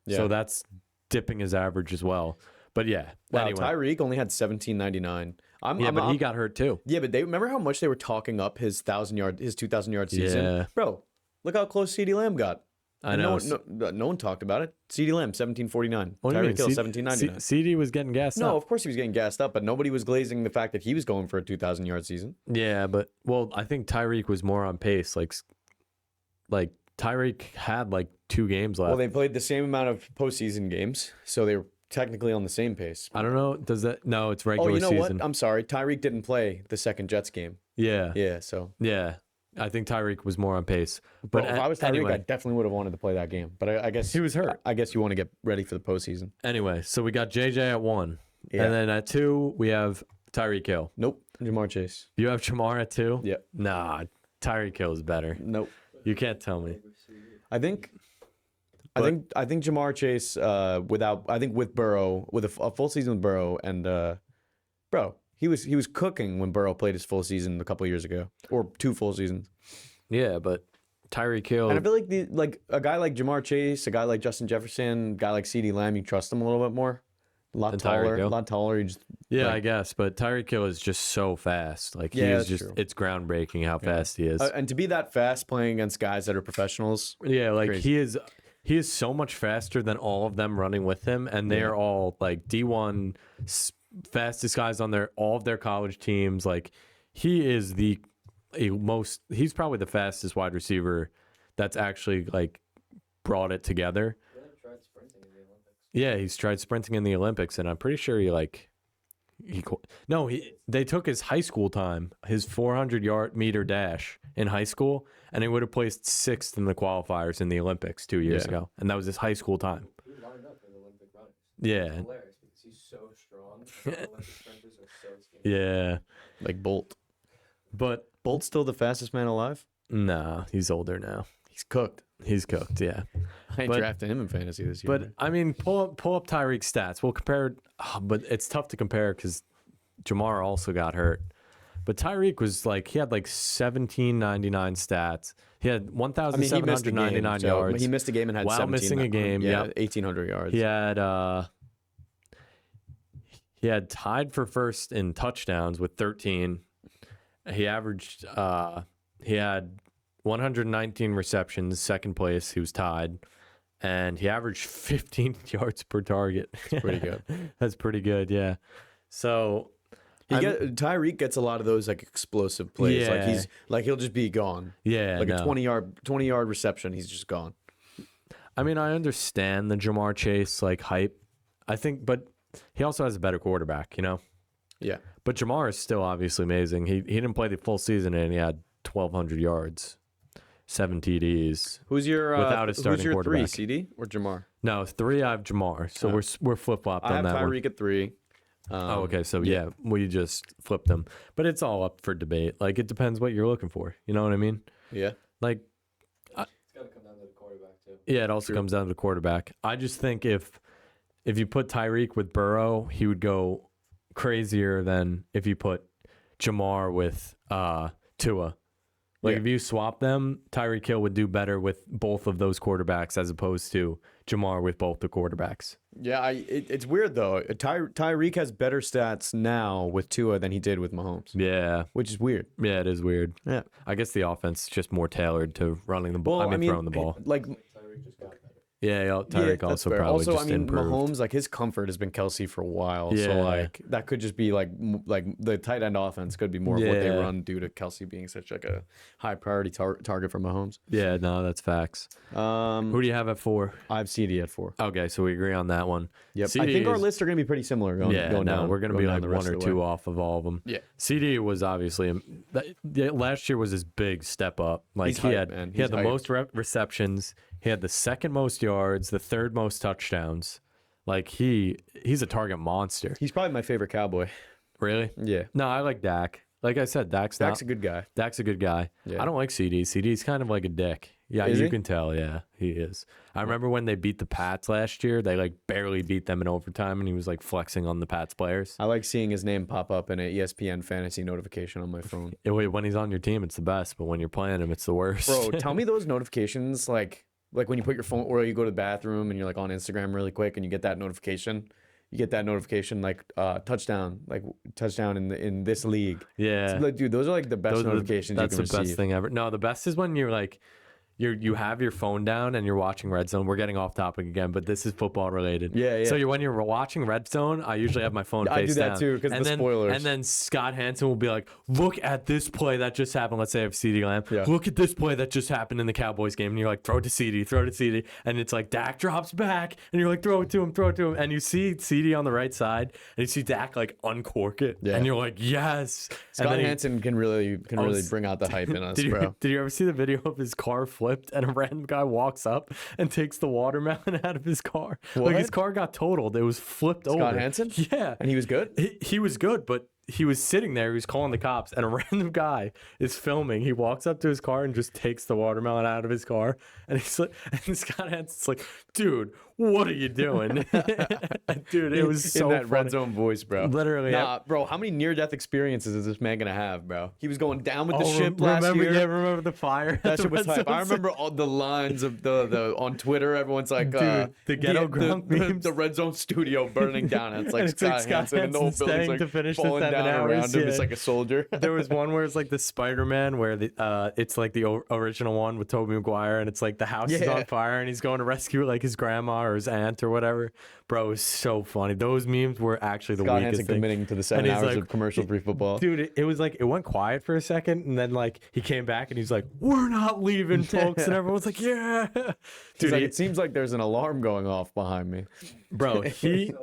Speaker 1: Yeah.
Speaker 2: So that's dipping his average as well. But yeah.
Speaker 1: Wow,
Speaker 2: anyway.
Speaker 1: Tyreek only had 1,799.
Speaker 2: But he got hurt too.
Speaker 1: Yeah, but they remember how much they were talking up his 2,000 yard season.
Speaker 2: Yeah.
Speaker 1: Bro, look how close CeeDee Lamb got.
Speaker 2: I
Speaker 1: And
Speaker 2: know.
Speaker 1: No one talked about it. CeeDee Lamb 1749.
Speaker 2: What do you mean?
Speaker 1: Tyreek Hill 1799.
Speaker 2: CD was getting gassed
Speaker 1: No,
Speaker 2: up.
Speaker 1: of course he was getting gassed up, but nobody was glazing the fact that he was going for a 2,000 yard season.
Speaker 2: Yeah, but well, I think Tyreek was more on pace. Like Tyreek had like 2 games left.
Speaker 1: Well, they played the same amount of postseason games, so they were technically on the same pace.
Speaker 2: I don't know. Does that? No, it's
Speaker 1: Oh,
Speaker 2: regular
Speaker 1: you know
Speaker 2: season.
Speaker 1: what? I'm sorry. Tyreek didn't play the second Jets game.
Speaker 2: Yeah.
Speaker 1: Yeah, so.
Speaker 2: I think Tyreek was more on pace.
Speaker 1: But
Speaker 2: But
Speaker 1: if I was Tyreek,
Speaker 2: anyway,
Speaker 1: I definitely would have wanted to play that game. But I guess
Speaker 2: he was hurt.
Speaker 1: I guess you want to get ready for the postseason.
Speaker 2: Anyway, so we got JJ at 1.
Speaker 1: Yeah.
Speaker 2: And then at 2, we have Tyreek Hill.
Speaker 1: Nope. Jamar Chase.
Speaker 2: You have Jamar at 2?
Speaker 1: Yep.
Speaker 2: Nah, Tyreek Hill is better.
Speaker 1: Nope.
Speaker 2: You can't tell me.
Speaker 1: I think Jamar Chase with Burrow with a full season with Burrow and bro, He was cooking when Burrow played his full season a couple years ago, or 2 full seasons.
Speaker 2: Yeah, but Tyreek Hill.
Speaker 1: And I feel like a guy like Jamar Chase, a guy like Justin Jefferson, a guy like CeeDee Lamb, you trust him a little bit more. A lot
Speaker 2: Than
Speaker 1: taller,
Speaker 2: Tyreek Hill?
Speaker 1: a lot taller. You just,
Speaker 2: Yeah,
Speaker 1: like-
Speaker 2: I guess, but Tyreek Hill is just so fast. Like he
Speaker 1: Yeah,
Speaker 2: is
Speaker 1: that's
Speaker 2: just
Speaker 1: true.
Speaker 2: it's groundbreaking how fast he is.
Speaker 1: and to be that fast playing against guys that are professionals.
Speaker 2: Yeah, like
Speaker 1: crazy.
Speaker 2: he is so much faster than all of them running with him, and they are all like D1 fastest guys on all of their college teams. Like he is he's probably the fastest wide receiver that's actually like brought it together. Yeah, he's tried sprinting in the Olympics, and I'm pretty sure they took his high school time, his 400-meter dash in high school, and he would have placed 6th in the qualifiers in the Olympics 2 years ago, and that was his high school time.
Speaker 3: He lined up in the Olympic runners.
Speaker 2: Yeah,
Speaker 3: Hilarious because he's so strong. And the Olympic sprinters are so skinny.
Speaker 2: yeah,
Speaker 1: Like Bolt.
Speaker 2: but
Speaker 1: Bolt's still the fastest man alive.
Speaker 2: nah, he's older now.
Speaker 1: He's cooked.
Speaker 2: He's cooked, yeah.
Speaker 1: I ain't
Speaker 2: But-
Speaker 1: drafted him in fantasy this year.
Speaker 2: But I mean, pull up Tyreek's stats. We'll compare. But it's tough to compare because Jamar also got hurt. But Tyreek was like he had like 1799 stats. He had
Speaker 1: he missed a
Speaker 2: 1,799
Speaker 1: game.
Speaker 2: yards.
Speaker 1: He missed a game and had
Speaker 2: While
Speaker 1: 17,
Speaker 2: missing a game,
Speaker 1: Yeah,
Speaker 2: yep.
Speaker 1: 1,800 yards.
Speaker 2: He had tied for first in touchdowns with 13. He had 119 receptions, second place. He was tied, and he averaged 15 yards per target.
Speaker 1: Pretty good.
Speaker 2: That's pretty good, yeah. So
Speaker 1: Tyreek gets a lot of those like explosive plays.
Speaker 2: Yeah.
Speaker 1: Like he'll just be gone.
Speaker 2: yeah,
Speaker 1: Like
Speaker 2: no.
Speaker 1: a 20-yard reception, he's just gone.
Speaker 2: I mean, I understand the Jamar Chase like hype. I think, but he also has a better quarterback, you know.
Speaker 1: Yeah.
Speaker 2: But Jamar is still obviously amazing. He didn't play the full season and he had 1,200 yards, 7 TDs.
Speaker 1: Who's your
Speaker 2: Without a starting
Speaker 1: who's your
Speaker 2: quarterback.
Speaker 1: 3, CD or Jamar?
Speaker 2: No, 3 I have Jamar, so we're flip flopped
Speaker 1: I
Speaker 2: on
Speaker 1: have
Speaker 2: that one.
Speaker 1: Tyreek at 3.
Speaker 2: Oh, okay. So yeah, we just flipped them, but it's all up for debate. Like it depends what you're looking for. You know what I mean?
Speaker 1: Yeah.
Speaker 2: Like
Speaker 3: It's got to come down to the quarterback too.
Speaker 2: yeah, it also comes down to the quarterback. I just think if you put Tyreek with Burrow, he would go crazier than if you put Jamar with Tua. Like
Speaker 1: Yeah.
Speaker 2: if you swap them, Tyreek Hill would do better with both of those quarterbacks as opposed to Jamar with both the quarterbacks.
Speaker 1: Yeah, it's weird though. Tyreek has better stats now with Tua than he did with Mahomes,
Speaker 2: Yeah.
Speaker 1: which is weird.
Speaker 2: Yeah, it is weird.
Speaker 1: Yeah.
Speaker 2: I guess the offense is just more tailored to running the ball.
Speaker 1: Well,
Speaker 2: I mean, throwing the ball.
Speaker 1: Like
Speaker 3: Tyreek just got better.
Speaker 2: Yeah, Tyreek
Speaker 1: that's
Speaker 2: also
Speaker 1: fair.
Speaker 2: probably
Speaker 1: Also,
Speaker 2: just
Speaker 1: I mean,
Speaker 2: improved.
Speaker 1: Mahomes, like his comfort has been Kelsey for a while.
Speaker 2: Yeah.
Speaker 1: So like that could just be like the tight end offense could be more of what they
Speaker 2: Yeah.
Speaker 1: run due to Kelsey being such like a high priority target for Mahomes.
Speaker 2: Yeah, no, that's facts. Who do you have at 4?
Speaker 1: I have CD at 4.
Speaker 2: Okay, so we agree on that one.
Speaker 1: Yep.
Speaker 2: CD
Speaker 1: I think our
Speaker 2: is-
Speaker 1: lists are going to be pretty similar. Going
Speaker 2: no,
Speaker 1: down,
Speaker 2: we're going to
Speaker 1: going
Speaker 2: be
Speaker 1: down
Speaker 2: like
Speaker 1: the
Speaker 2: 1
Speaker 1: rest
Speaker 2: or
Speaker 1: of the
Speaker 2: 2
Speaker 1: way.
Speaker 2: off of all of them.
Speaker 1: Yeah.
Speaker 2: CD was obviously last year was his big step up. Like
Speaker 1: He's
Speaker 2: he
Speaker 1: hyped,
Speaker 2: had
Speaker 1: man.
Speaker 2: he had
Speaker 1: He's
Speaker 2: the
Speaker 1: hyped.
Speaker 2: most receptions. He had the second most yards, the third most touchdowns. Like he's a target monster.
Speaker 1: He's probably my favorite Cowboy.
Speaker 2: Really?
Speaker 1: Yeah.
Speaker 2: No, I like Dak. Like I said, Dak's
Speaker 1: Dak's a good guy.
Speaker 2: Dak's a good guy.
Speaker 1: Yeah.
Speaker 2: I don't like CD. CD's kind of like a dick. Yeah,
Speaker 1: Is
Speaker 2: you
Speaker 1: he?
Speaker 2: can tell. Yeah, he is. I remember when they beat the Pats last year. They like barely beat them in overtime, and he was like flexing on the Pats players.
Speaker 1: I like seeing his name pop up in an ESPN fantasy notification on my phone.
Speaker 2: When he's on your team, it's the best, but when you're playing him, it's the worst.
Speaker 1: Bro, tell me those notifications like when you put your phone or you go to the bathroom and you're like on Instagram really quick and you get that notification. You get that notification like touchdown in this league.
Speaker 2: yeah,
Speaker 1: It's like, dude, those are like the best
Speaker 2: Those are
Speaker 1: notifications
Speaker 2: that's
Speaker 1: you can
Speaker 2: the best
Speaker 1: receive.
Speaker 2: thing ever. No, the best is when you're like. You have your phone down and you're watching Red Zone. We're getting off topic again, but this is football related.
Speaker 1: Yeah, yeah.
Speaker 2: So when you're watching Red Zone, I usually have my phone
Speaker 1: I do
Speaker 2: face
Speaker 1: that
Speaker 2: down.
Speaker 1: too, 'cause
Speaker 2: And
Speaker 1: the
Speaker 2: then-
Speaker 1: spoilers.
Speaker 2: And then Scott Hansen will be like, "Look at this play that just happened." Let's say I have CeeDee Lamb.
Speaker 1: Yeah.
Speaker 2: Look at this play that just happened in the Cowboys game, and you're like, "Throw it to CeeDee, throw it to CeeDee," and it's like Dak drops back, and you're like, "Throw it to him, throw it to him," and you see CeeDee on the right side, and you see Dak like uncork it,
Speaker 1: Yeah.
Speaker 2: and you're like, "Yes." And
Speaker 1: Scott
Speaker 2: then he-
Speaker 1: Hansen can really bring out the hype in us, bro.
Speaker 2: did you ever see the video of his car flipped and a random guy walks up and takes the watermelon out of his car? Like his
Speaker 1: What?
Speaker 2: car got totaled. It was flipped over.
Speaker 1: Scott Hansen?
Speaker 2: Yeah.
Speaker 1: And he was good?
Speaker 2: He was good, but he was sitting there. He was calling the cops, and a random guy is filming. He walks up to his car and just takes the watermelon out of his car, and he's like, and Scott Hanson's like, "Dude, what are you doing?" Dude, it was so
Speaker 1: in that
Speaker 2: funny.
Speaker 1: red zone voice, bro.
Speaker 2: Literally,
Speaker 1: Nah, bro. How many near-death experiences is this man gonna have, bro? He was going down with the
Speaker 2: Oh,
Speaker 1: ship last
Speaker 2: remember,
Speaker 1: year.
Speaker 2: Yeah, remember the fire?
Speaker 1: That
Speaker 2: at the
Speaker 1: shit was
Speaker 2: red
Speaker 1: hype. I
Speaker 2: zone?
Speaker 1: remember all the lines of the on Twitter. Everyone's like,
Speaker 2: Dude, the ghetto grump memes.
Speaker 1: the red zone studio burning down. And it's like
Speaker 2: And it's like
Speaker 1: Scott
Speaker 2: Scott
Speaker 1: Hansen, and the whole
Speaker 2: Hansen
Speaker 1: building's
Speaker 2: staying
Speaker 1: like
Speaker 2: to finish the
Speaker 1: falling
Speaker 2: 7
Speaker 1: down
Speaker 2: hours,
Speaker 1: around him. It's
Speaker 2: yeah.
Speaker 1: like a soldier.
Speaker 2: There was one where it's like the Spider-Man where it's like the original one with Tobey Maguire, and it's like the house is
Speaker 1: Yeah.
Speaker 2: on fire and he's going to rescue like his grandma or his aunt or whatever. Bro, it was so funny. Those memes were actually the
Speaker 1: Scott
Speaker 2: weakest
Speaker 1: Hansen
Speaker 2: thing.
Speaker 1: committing to the 7
Speaker 2: And he's
Speaker 1: hours
Speaker 2: like-
Speaker 1: of commercial-free football.
Speaker 2: Dude, it was like it went quiet for a second, and then like he came back and he's like, "We're not leaving, folks," and everyone's like, "Yeah."
Speaker 1: He's
Speaker 2: Dude,
Speaker 1: like, it seems like there's an alarm going off behind me.
Speaker 2: bro, he
Speaker 3: So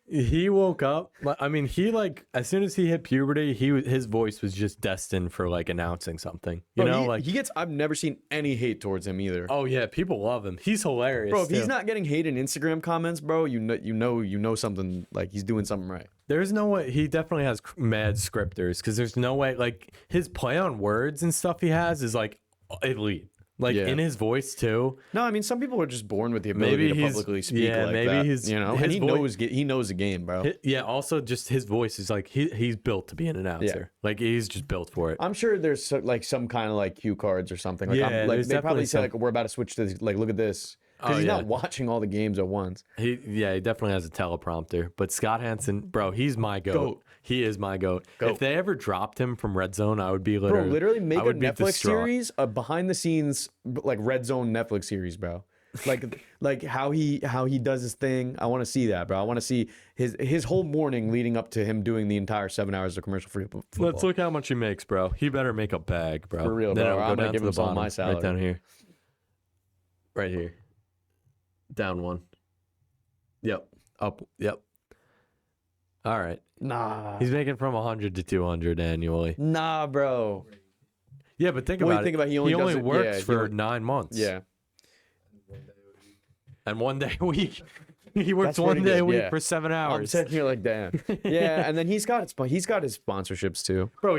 Speaker 3: annoying.
Speaker 2: he woke up. I mean, he like as soon as he hit puberty, his voice was just destined for like announcing something. You
Speaker 1: Bro,
Speaker 2: know,
Speaker 1: he,
Speaker 2: like
Speaker 1: he gets. I've never seen any hate towards him either.
Speaker 2: oh yeah, people love him. He's hilarious.
Speaker 1: Bro, if he's
Speaker 2: too.
Speaker 1: not getting hate in Instagram comments, bro, you know something, like he's doing something right.
Speaker 2: There's no way. He definitely has mad scripters because there's no way. Like his play on words and stuff he has is like elite. Like
Speaker 1: Yeah.
Speaker 2: in his voice too.
Speaker 1: No, I mean some people are just born with the ability
Speaker 2: Maybe
Speaker 1: to
Speaker 2: he's-
Speaker 1: publicly speak
Speaker 2: yeah,
Speaker 1: like
Speaker 2: maybe
Speaker 1: that.
Speaker 2: he's-
Speaker 1: You know,
Speaker 2: his
Speaker 1: and he
Speaker 2: voice-
Speaker 1: knows the game, bro.
Speaker 2: Yeah. Also, just his voice is like he's built to be an announcer. Like he's just built for it.
Speaker 1: I'm sure there's like some kind of like cue cards or something. Like,
Speaker 2: Yeah,
Speaker 1: like
Speaker 2: there's
Speaker 1: they probably
Speaker 2: definitely
Speaker 1: say
Speaker 2: some-
Speaker 1: like we're about to switch to this, like look at this because
Speaker 2: Oh,
Speaker 1: he's
Speaker 2: yeah.
Speaker 1: not watching all the games at once.
Speaker 2: He definitely has a teleprompter. But Scott Hansen, bro, he's my goat.
Speaker 1: Goat.
Speaker 2: He is my goat.
Speaker 1: Goat.
Speaker 2: If they ever dropped him from Red Zone, I would be
Speaker 1: Bro,
Speaker 2: literally
Speaker 1: literally make
Speaker 2: I
Speaker 1: a
Speaker 2: would be
Speaker 1: Netflix
Speaker 2: distraught.
Speaker 1: series, a behind the scenes like Red Zone Netflix series, bro. Like how he does his thing. I want to see that, bro. I want to see his whole morning leading up to him doing the entire 7 hours of commercial free football.
Speaker 2: Let's look how much he makes, bro. He better make a bag, bro.
Speaker 1: For real,
Speaker 2: Then
Speaker 1: bro.
Speaker 2: it'll go
Speaker 1: I'm gonna
Speaker 2: down
Speaker 1: give
Speaker 2: to
Speaker 1: him
Speaker 2: the
Speaker 1: some of
Speaker 2: bottom,
Speaker 1: my salary.
Speaker 2: right down here. Right here. Down one. Yep. Up. Yep. All right.
Speaker 1: Nah,
Speaker 2: He's making from 100 to 200 annually.
Speaker 1: nah, bro.
Speaker 2: Yeah, but think
Speaker 1: Well,
Speaker 2: about it.
Speaker 1: think about it, he only does it-
Speaker 2: works
Speaker 1: yeah, he
Speaker 2: for
Speaker 1: only-
Speaker 2: 9 months.
Speaker 1: Yeah,
Speaker 2: And 1 day a week. He works
Speaker 1: That's
Speaker 2: 1
Speaker 1: pretty
Speaker 2: day a
Speaker 1: good,
Speaker 2: week
Speaker 1: yeah.
Speaker 2: for 7
Speaker 1: I'm
Speaker 2: hours.
Speaker 1: sitting here like, damn. Yeah, and then he's got his sponsorships too.
Speaker 2: Bro,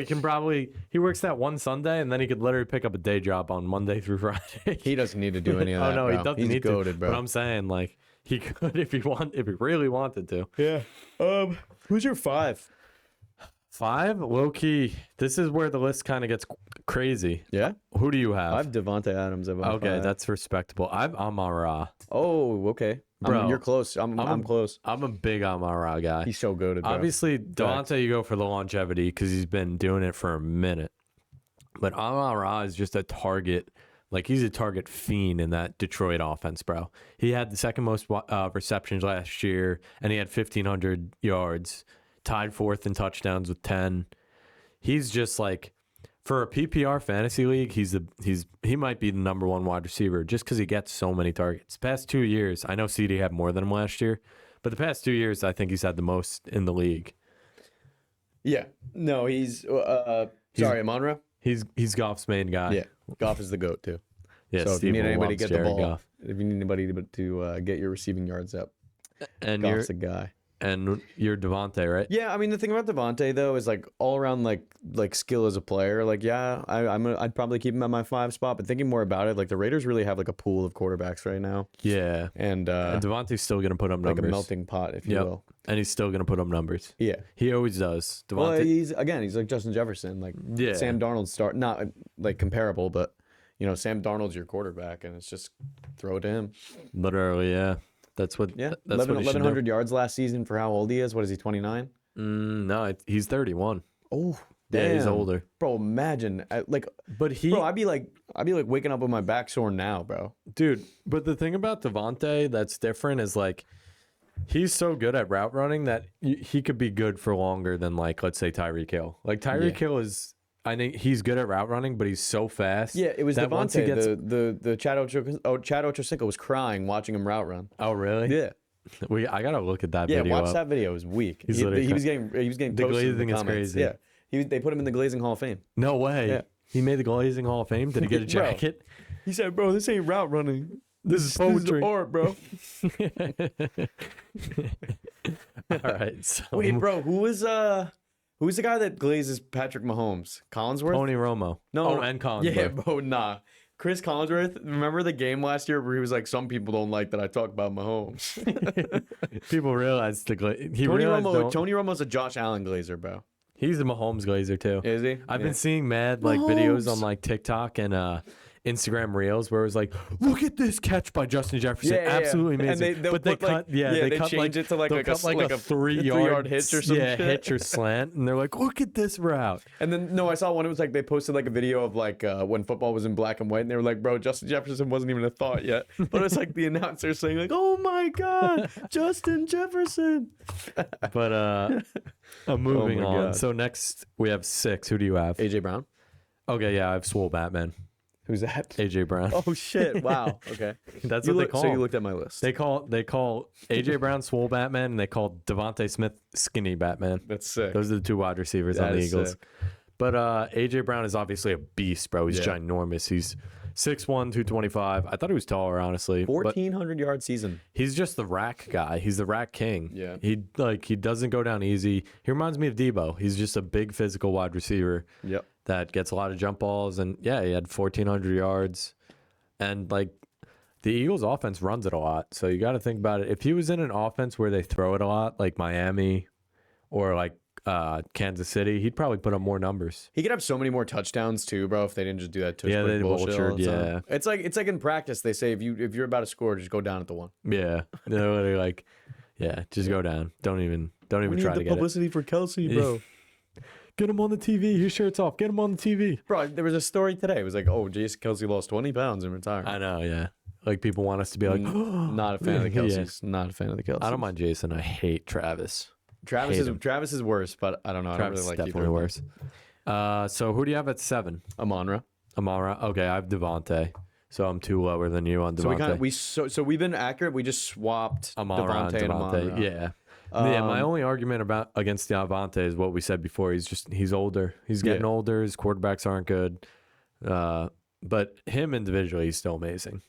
Speaker 2: he works that one Sunday and then he could literally pick up a day job on Monday through Friday.
Speaker 1: He doesn't need to do any of that.
Speaker 2: Oh no, he
Speaker 1: bro.
Speaker 2: doesn't
Speaker 1: He's
Speaker 2: need
Speaker 1: goated,
Speaker 2: to.
Speaker 1: bro.
Speaker 2: But I'm saying like he could if he really wanted to.
Speaker 1: Yeah. Who's your 5?
Speaker 2: 5, low key. This is where the list kind of gets crazy.
Speaker 1: Yeah.
Speaker 2: Who do you have?
Speaker 1: I have Devontae Adams at my
Speaker 2: Okay,
Speaker 1: 5.
Speaker 2: that's respectable. I've Amara.
Speaker 1: Oh, okay.
Speaker 2: Bro,
Speaker 1: You're close. I'm close.
Speaker 2: I'm a big Amara guy.
Speaker 1: He's so goated, bro.
Speaker 2: Obviously, Devontae, you go for the longevity because he's been doing it for a minute. But Amara is just a target. Like, he's a target fiend in that Detroit offense, bro. He had the second most receptions last year, and he had 1,500 yards, tied 4th in touchdowns with 10. He's just like, for a PPR fantasy league, he might be the number 1 wide receiver just because he gets so many targets. Past 2 years, I know CD had more than him last year, but the past 2 years, I think he's had the most in the league.
Speaker 1: Yeah. No, he's sorry, Monra.
Speaker 2: He's Goff's main guy.
Speaker 1: Yeah. Goff is the goat too.
Speaker 2: Yeah,
Speaker 1: So if you
Speaker 2: Steve
Speaker 1: need anybody to
Speaker 2: loves
Speaker 1: get the
Speaker 2: Jared
Speaker 1: ball,
Speaker 2: Goff.
Speaker 1: if you need anybody to get your receiving yards up,
Speaker 2: And
Speaker 1: Goff's the guy.
Speaker 2: you're Devontae, right?
Speaker 1: Yeah, I mean the thing about Devontae though is like all around like skill as a player. Like yeah, I'd probably keep him at my 5 spot. But thinking more about it, like the Raiders really have like a pool of quarterbacks right now,
Speaker 2: Yeah.
Speaker 1: and
Speaker 2: And Devontae's still gonna put up
Speaker 1: like
Speaker 2: numbers.
Speaker 1: a melting pot, if you
Speaker 2: Yep.
Speaker 1: will.
Speaker 2: And he's still gonna put up numbers.
Speaker 1: Yeah.
Speaker 2: He always does.
Speaker 1: Well,
Speaker 2: Devontae.
Speaker 1: he's like Justin Jefferson, like
Speaker 2: Yeah.
Speaker 1: Sam Darnold not like comparable, but you know Sam Darnold's your quarterback, and it's just throw it to him.
Speaker 2: Literally, yeah. That's what.
Speaker 1: Yeah,
Speaker 2: That's what he should do.
Speaker 1: 1,100 yards last season for how old he is. What is he, 29?
Speaker 2: No, he's 31.
Speaker 1: Oh,
Speaker 2: Yeah, he's
Speaker 1: damn.
Speaker 2: older.
Speaker 1: Bro, imagine like,
Speaker 2: But
Speaker 1: bro, I'd be like waking up with my back sore now, bro.
Speaker 2: dude. But the thing about Devontae that's different is like, he's so good at route running that he could be good for longer than like, let's say Tyreek Hill. Like Tyreek Hill is. I think he's good at route running, but he's so fast.
Speaker 1: Yeah, it was
Speaker 2: that once he
Speaker 1: Devontae.
Speaker 2: gets-
Speaker 1: The Chad Ochocinco was crying watching him route run.
Speaker 2: Oh, really?
Speaker 1: Yeah,
Speaker 2: I gotta look at that
Speaker 1: yeah.
Speaker 2: video.
Speaker 1: Watch
Speaker 2: up.
Speaker 1: that video. It was weak.
Speaker 2: He's
Speaker 1: He
Speaker 2: literally
Speaker 1: was getting
Speaker 2: The
Speaker 1: toasted in
Speaker 2: glazing is
Speaker 1: comments.
Speaker 2: crazy.
Speaker 1: Yeah, they put him in the glazing Hall of Fame.
Speaker 2: No way.
Speaker 1: Yeah.
Speaker 2: He made the Glazing Hall of Fame. Did he get a
Speaker 1: Bro.
Speaker 2: jacket?
Speaker 1: He said, "Bro, this ain't route running.
Speaker 2: This is poetry.
Speaker 1: art, bro."
Speaker 2: All right. So
Speaker 1: Wait, bro, who was Who's the guy that glazes Patrick Mahomes? Collinsworth?
Speaker 2: Tony Romo.
Speaker 1: No.
Speaker 2: Oh, and Collinsworth.
Speaker 1: Yeah, bro, nah. Chris Collinsworth, remember the game last year where he was like, some people don't like that I talk about Mahomes.
Speaker 2: People realize
Speaker 1: Tony Romo's a Josh Allen glazer, bro.
Speaker 2: he's the Mahomes glazer too.
Speaker 1: Is he?
Speaker 2: I've
Speaker 1: Yeah.
Speaker 2: been seeing mad like videos on like TikTok and Instagram Reels where it was like, look at this catch by Justin Jefferson,
Speaker 1: Yeah, yeah, yeah.
Speaker 2: absolutely
Speaker 1: And
Speaker 2: amazing.
Speaker 1: they'll
Speaker 2: but they
Speaker 1: put, like-
Speaker 2: cut, yeah,
Speaker 1: yeah,
Speaker 2: they cut
Speaker 1: change it to, like,
Speaker 2: they'll
Speaker 1: like a-
Speaker 2: cut like
Speaker 1: like
Speaker 2: a
Speaker 1: a
Speaker 2: 3-yard
Speaker 1: hitch or some shit.
Speaker 2: hitch or slant, and they're like, look at this route.
Speaker 1: And then, no, I saw one. It was like they posted like a video of like when football was in black and white, and they were like, "Bro, Justin Jefferson wasn't even a thought yet." But it's like the announcer saying like, "Oh my God, Justin Jefferson."
Speaker 2: But I'm moving
Speaker 1: my
Speaker 2: on.
Speaker 1: God.
Speaker 2: So next we have 6. Who do you have?
Speaker 1: AJ Brown.
Speaker 2: Okay, yeah, I have Swole Batman.
Speaker 1: Who's that?
Speaker 2: AJ Brown.
Speaker 1: Oh shit! Wow. Okay.
Speaker 2: That's
Speaker 1: You
Speaker 2: what they
Speaker 1: look-
Speaker 2: call
Speaker 1: So you
Speaker 2: him.
Speaker 1: looked at my list.
Speaker 2: They call AJ Brown Swole Batman, and they call Devontae Smith Skinny Batman.
Speaker 1: That's sick.
Speaker 2: Those are the 2 wide receivers on
Speaker 1: That
Speaker 2: the
Speaker 1: is
Speaker 2: Eagles.
Speaker 1: sick.
Speaker 2: But AJ Brown is obviously a beast, bro. He's
Speaker 1: Yeah.
Speaker 2: ginormous. He's 6'1", 225. I thought he was taller, honestly. But
Speaker 1: 1,400-yard season.
Speaker 2: he's just the rack guy. He's the rack king.
Speaker 1: Yeah.
Speaker 2: He doesn't go down easy. He reminds me of Debo. He's just a big physical wide receiver
Speaker 1: Yep.
Speaker 2: that gets a lot of jump balls. And yeah, he had 1,400 yards. And like the Eagles offense runs it a lot. So you got to think about it. If he was in an offense where they throw it a lot, like Miami or like Kansas City, he'd probably put up more numbers.
Speaker 1: He could have so many more touchdowns too, bro. If they didn't just do that tush
Speaker 2: Yeah,
Speaker 1: push
Speaker 2: they
Speaker 1: bullshit all
Speaker 2: vultured,
Speaker 1: the time.
Speaker 2: yeah.
Speaker 1: It's like in practice. They say if you're about to score, just go down at the one.
Speaker 2: Yeah. They're literally like, yeah, just go down. Don't even try to get it.
Speaker 1: publicity for Kelsey, bro.
Speaker 2: Get him on the TV. His shirt's off. Get him on the TV.
Speaker 1: Bro, there was a story today. It was like, oh, Jason Kelsey lost 20 pounds and retired.
Speaker 2: I know, yeah. Like people want us to be like,
Speaker 1: Not a fan of the
Speaker 2: Yeah.
Speaker 1: Kelseys. Not a fan of the Kelseys.
Speaker 2: I don't mind Jason. I hate Travis.
Speaker 1: Travis
Speaker 2: hate
Speaker 1: is
Speaker 2: him.
Speaker 1: Travis is worse, but I don't know. I
Speaker 2: Travis
Speaker 1: don't
Speaker 2: is
Speaker 1: really like
Speaker 2: definitely
Speaker 1: either.
Speaker 2: worse. So who do you have at 7?
Speaker 1: Amonra.
Speaker 2: Amara. Okay, I have Devontae. So I'm 2 lower than you on Devontae.
Speaker 1: So we've been accurate. We just swapped
Speaker 2: Amara and
Speaker 1: Devontae and
Speaker 2: Devontae.
Speaker 1: Amonra.
Speaker 2: Yeah. Yeah, my only argument against Devontae is what we said before. He's older. He's getting
Speaker 1: Yeah.
Speaker 2: older. His quarterbacks aren't good. But him individually, he's still amazing.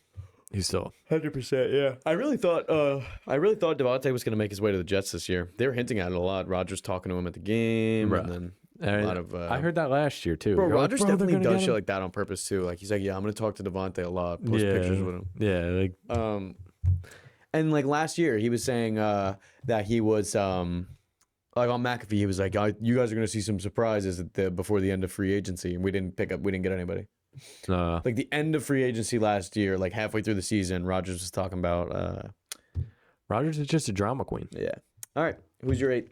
Speaker 2: He's still
Speaker 1: 100%. Yeah. I really thought Devontae was going to make his way to the Jets this year. They were hinting at it a lot. Rodgers talking to him at the game,
Speaker 2: Right.
Speaker 1: and then
Speaker 2: I,
Speaker 1: a lot of.
Speaker 2: I heard that last year too.
Speaker 1: Bro,
Speaker 2: They're like,
Speaker 1: Rodgers
Speaker 2: they're
Speaker 1: definitely
Speaker 2: gonna
Speaker 1: does
Speaker 2: get
Speaker 1: shit
Speaker 2: him.
Speaker 1: like that on purpose too. Like he's like, yeah, I'm going to talk to Devontae a lot. Post
Speaker 2: Yeah,
Speaker 1: pictures with him.
Speaker 2: Yeah, like
Speaker 1: And like last year, he was saying that he was like on McAfee. He was like, "You guys are going to see some surprises before the end of free agency," and we didn't get anybody. Like the end of free agency last year, like halfway through the season, Rodgers was talking about.
Speaker 2: Rodgers is just a drama queen.
Speaker 1: Yeah. All right. Who's your 8?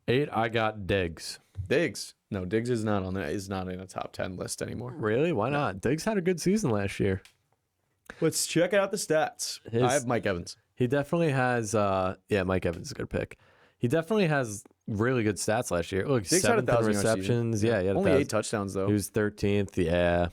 Speaker 2: 8, I got Diggs.
Speaker 1: Diggs. No, Diggs is not on that. Is not in a top 10 list anymore.
Speaker 2: Really? Why not? Diggs had a good season last year.
Speaker 1: Let's check out the stats. I have Mike Evans.
Speaker 2: He definitely has. Mike Evans is a good pick. He definitely has really good stats last year. Look,
Speaker 1: Diggs had
Speaker 2: 7th in
Speaker 1: 1,000 yard
Speaker 2: receptions.
Speaker 1: season.
Speaker 2: Yeah, he had
Speaker 1: Only
Speaker 2: 1,000.
Speaker 1: 8 touchdowns though.
Speaker 2: He was 13th. Yeah,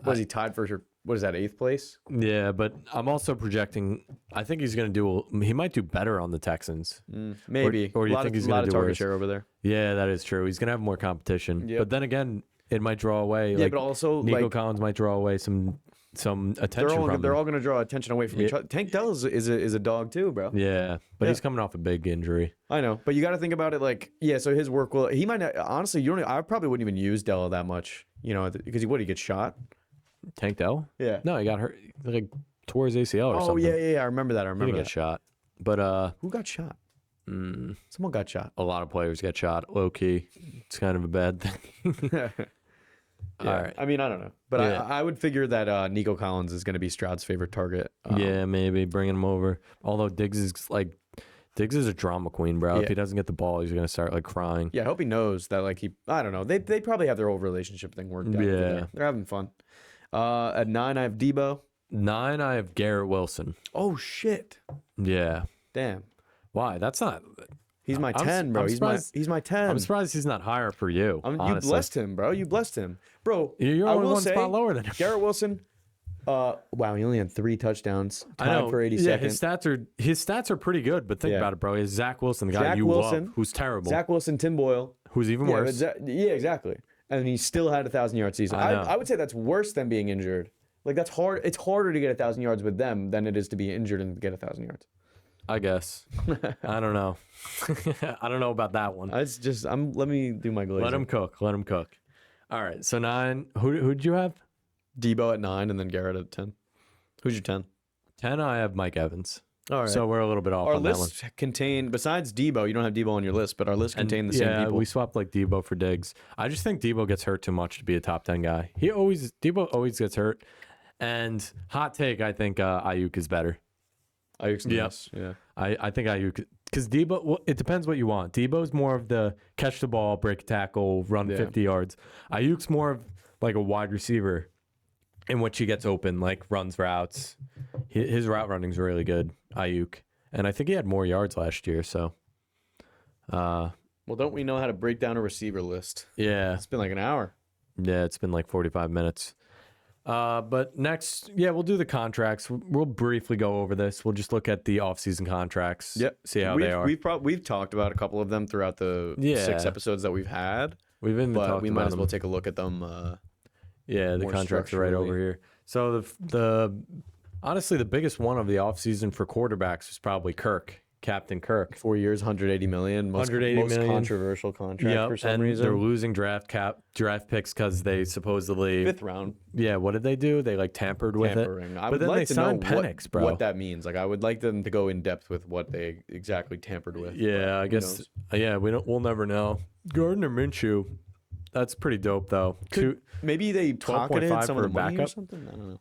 Speaker 1: Was he tied for what is that, 8th place?
Speaker 2: yeah. But I'm also projecting. I think he's going to do. He might do better on the Texans.
Speaker 1: Maybe.
Speaker 2: Or you think he's gonna do
Speaker 1: target
Speaker 2: worse?
Speaker 1: share over there?
Speaker 2: Yeah, that is true. He's going to have more competition.
Speaker 1: Yep.
Speaker 2: But then again, it might draw away.
Speaker 1: Yeah,
Speaker 2: like,
Speaker 1: but also
Speaker 2: Nico
Speaker 1: like
Speaker 2: Collins might draw away some attention from
Speaker 1: they're
Speaker 2: him.
Speaker 1: all going to draw attention away from each other. Tank Dell is a dog too, bro.
Speaker 2: Yeah, but
Speaker 1: Yeah.
Speaker 2: he's coming off a big injury.
Speaker 1: I know, but you got to think about it like, yeah. So his work will. He might not, honestly. I probably wouldn't even use Dell that much, because he gets shot.
Speaker 2: Tank Dell?
Speaker 1: Yeah.
Speaker 2: No, he got hurt. Like tore his ACL or
Speaker 1: Oh
Speaker 2: something.
Speaker 1: yeah. I remember that. I
Speaker 2: He
Speaker 1: remember
Speaker 2: didn't
Speaker 1: that.
Speaker 2: get shot. But
Speaker 1: Who got shot? Someone got shot.
Speaker 2: a lot of players get shot low key. It's kind of a bad thing.
Speaker 1: Yeah.
Speaker 2: All right.
Speaker 1: I mean, I don't know, but
Speaker 2: Yeah.
Speaker 1: I would figure that Nico Collins is going to be Stroud's favorite target.
Speaker 2: Yeah, maybe bringing him over. Although Diggs is a drama queen, bro.
Speaker 1: Yeah.
Speaker 2: If he doesn't get the ball, he's gonna start like crying.
Speaker 1: Yeah, I hope he knows that. Like I don't know. They probably have their whole relationship thing worked out. over
Speaker 2: Yeah.
Speaker 1: there. They're having fun. At 9, I have Debo.
Speaker 2: 9, I have Garrett Wilson.
Speaker 1: Oh shit!
Speaker 2: Yeah.
Speaker 1: Damn.
Speaker 2: Why? That's not.
Speaker 1: He's my
Speaker 2: I'm
Speaker 1: 10, bro.
Speaker 2: I'm
Speaker 1: He's my
Speaker 2: surprised-
Speaker 1: 10.
Speaker 2: I'm surprised he's not higher for you.
Speaker 1: You
Speaker 2: honestly.
Speaker 1: blessed him, bro. You blessed him, bro.
Speaker 2: You're
Speaker 1: I
Speaker 2: only
Speaker 1: will
Speaker 2: one
Speaker 1: say,
Speaker 2: spot lower than him.
Speaker 1: Garrett Wilson. Wow, he only had 3 touchdowns.
Speaker 2: I
Speaker 1: Tied
Speaker 2: know.
Speaker 1: for 82nd.
Speaker 2: Yeah, his stats are pretty good, but think
Speaker 1: Yeah.
Speaker 2: about it, bro. Is Zach Wilson the guy
Speaker 1: Zach
Speaker 2: you
Speaker 1: Wilson,
Speaker 2: love, who's terrible,
Speaker 1: Zach Wilson, Tim Boyle.
Speaker 2: who's even
Speaker 1: Yeah,
Speaker 2: worse?
Speaker 1: yeah, exactly. And he still had a 1,000-yard season.
Speaker 2: I know.
Speaker 1: I would say that's worse than being injured. Like that's hard. It's harder to get 1,000 yards with them than it is to be injured and get 1,000 yards.
Speaker 2: I guess. I don't know. I don't know about that one.
Speaker 1: It's just let me do my glazing.
Speaker 2: Let him cook. Let him cook. All right. So 9. Who'd you have?
Speaker 1: Debo at 9 and then Garrett at 10. Who's your 10?
Speaker 2: 10. I have Mike Evans.
Speaker 1: All right.
Speaker 2: So we're a little bit off
Speaker 1: our
Speaker 2: on that one.
Speaker 1: list contained, besides Debo, you don't have Debo on your list, but our list contained the same
Speaker 2: Yeah,
Speaker 1: people.
Speaker 2: we swapped like Debo for Diggs. I just think Debo gets hurt too much to be a top 10 guy. Debo always gets hurt. And hot take, I think Ayuk is better.
Speaker 1: Ayuk's
Speaker 2: Yep.
Speaker 1: nice. Yeah.
Speaker 2: I think Ayuk, because Debo, well, it depends what you want. Debo's more of the catch the ball, break a tackle, run
Speaker 1: Yeah.
Speaker 2: 50 yards. Ayuk's more of like a wide receiver in which he gets open, like runs routes. His route running's really good, Ayuk. And I think he had more yards last year, so.
Speaker 1: Well, don't we know how to break down a receiver list?
Speaker 2: Yeah.
Speaker 1: It's been like an hour.
Speaker 2: Yeah, it's been like 45 minutes. But next, we'll do the contracts. We'll briefly go over this. We'll just look at the offseason contracts.
Speaker 1: Yep.
Speaker 2: See how they are.
Speaker 1: We've talked about a couple of them throughout the 6 episodes that we've had,
Speaker 2: We've even
Speaker 1: but
Speaker 2: talked
Speaker 1: we
Speaker 2: about
Speaker 1: might as well
Speaker 2: them.
Speaker 1: take a look at them.
Speaker 2: The
Speaker 1: more
Speaker 2: contracts are right over
Speaker 1: structurally.
Speaker 2: here. So the honestly, the biggest one of the offseason for quarterbacks was probably Kirk, Captain Kirk.
Speaker 1: 4 years, 180 million. Most
Speaker 2: 180 million.
Speaker 1: controversial contract for some
Speaker 2: and
Speaker 1: reason.
Speaker 2: they're losing draft picks because they supposedly
Speaker 1: 5th round
Speaker 2: what did they do? They like tampered with
Speaker 1: tampering.
Speaker 2: it.
Speaker 1: I
Speaker 2: But
Speaker 1: would
Speaker 2: then
Speaker 1: like
Speaker 2: they
Speaker 1: to know
Speaker 2: signed Penix, bro.
Speaker 1: what that means. Like, I would like them to go in depth with what they exactly tampered with.
Speaker 2: Yeah, I
Speaker 1: who
Speaker 2: guess.
Speaker 1: knows?
Speaker 2: We'll never know. Gardner Minshew, that's pretty dope though.
Speaker 1: Maybe they
Speaker 2: 12.5
Speaker 1: pocketed some
Speaker 2: for
Speaker 1: of the
Speaker 2: a
Speaker 1: money or
Speaker 2: backup?
Speaker 1: something. I don't know.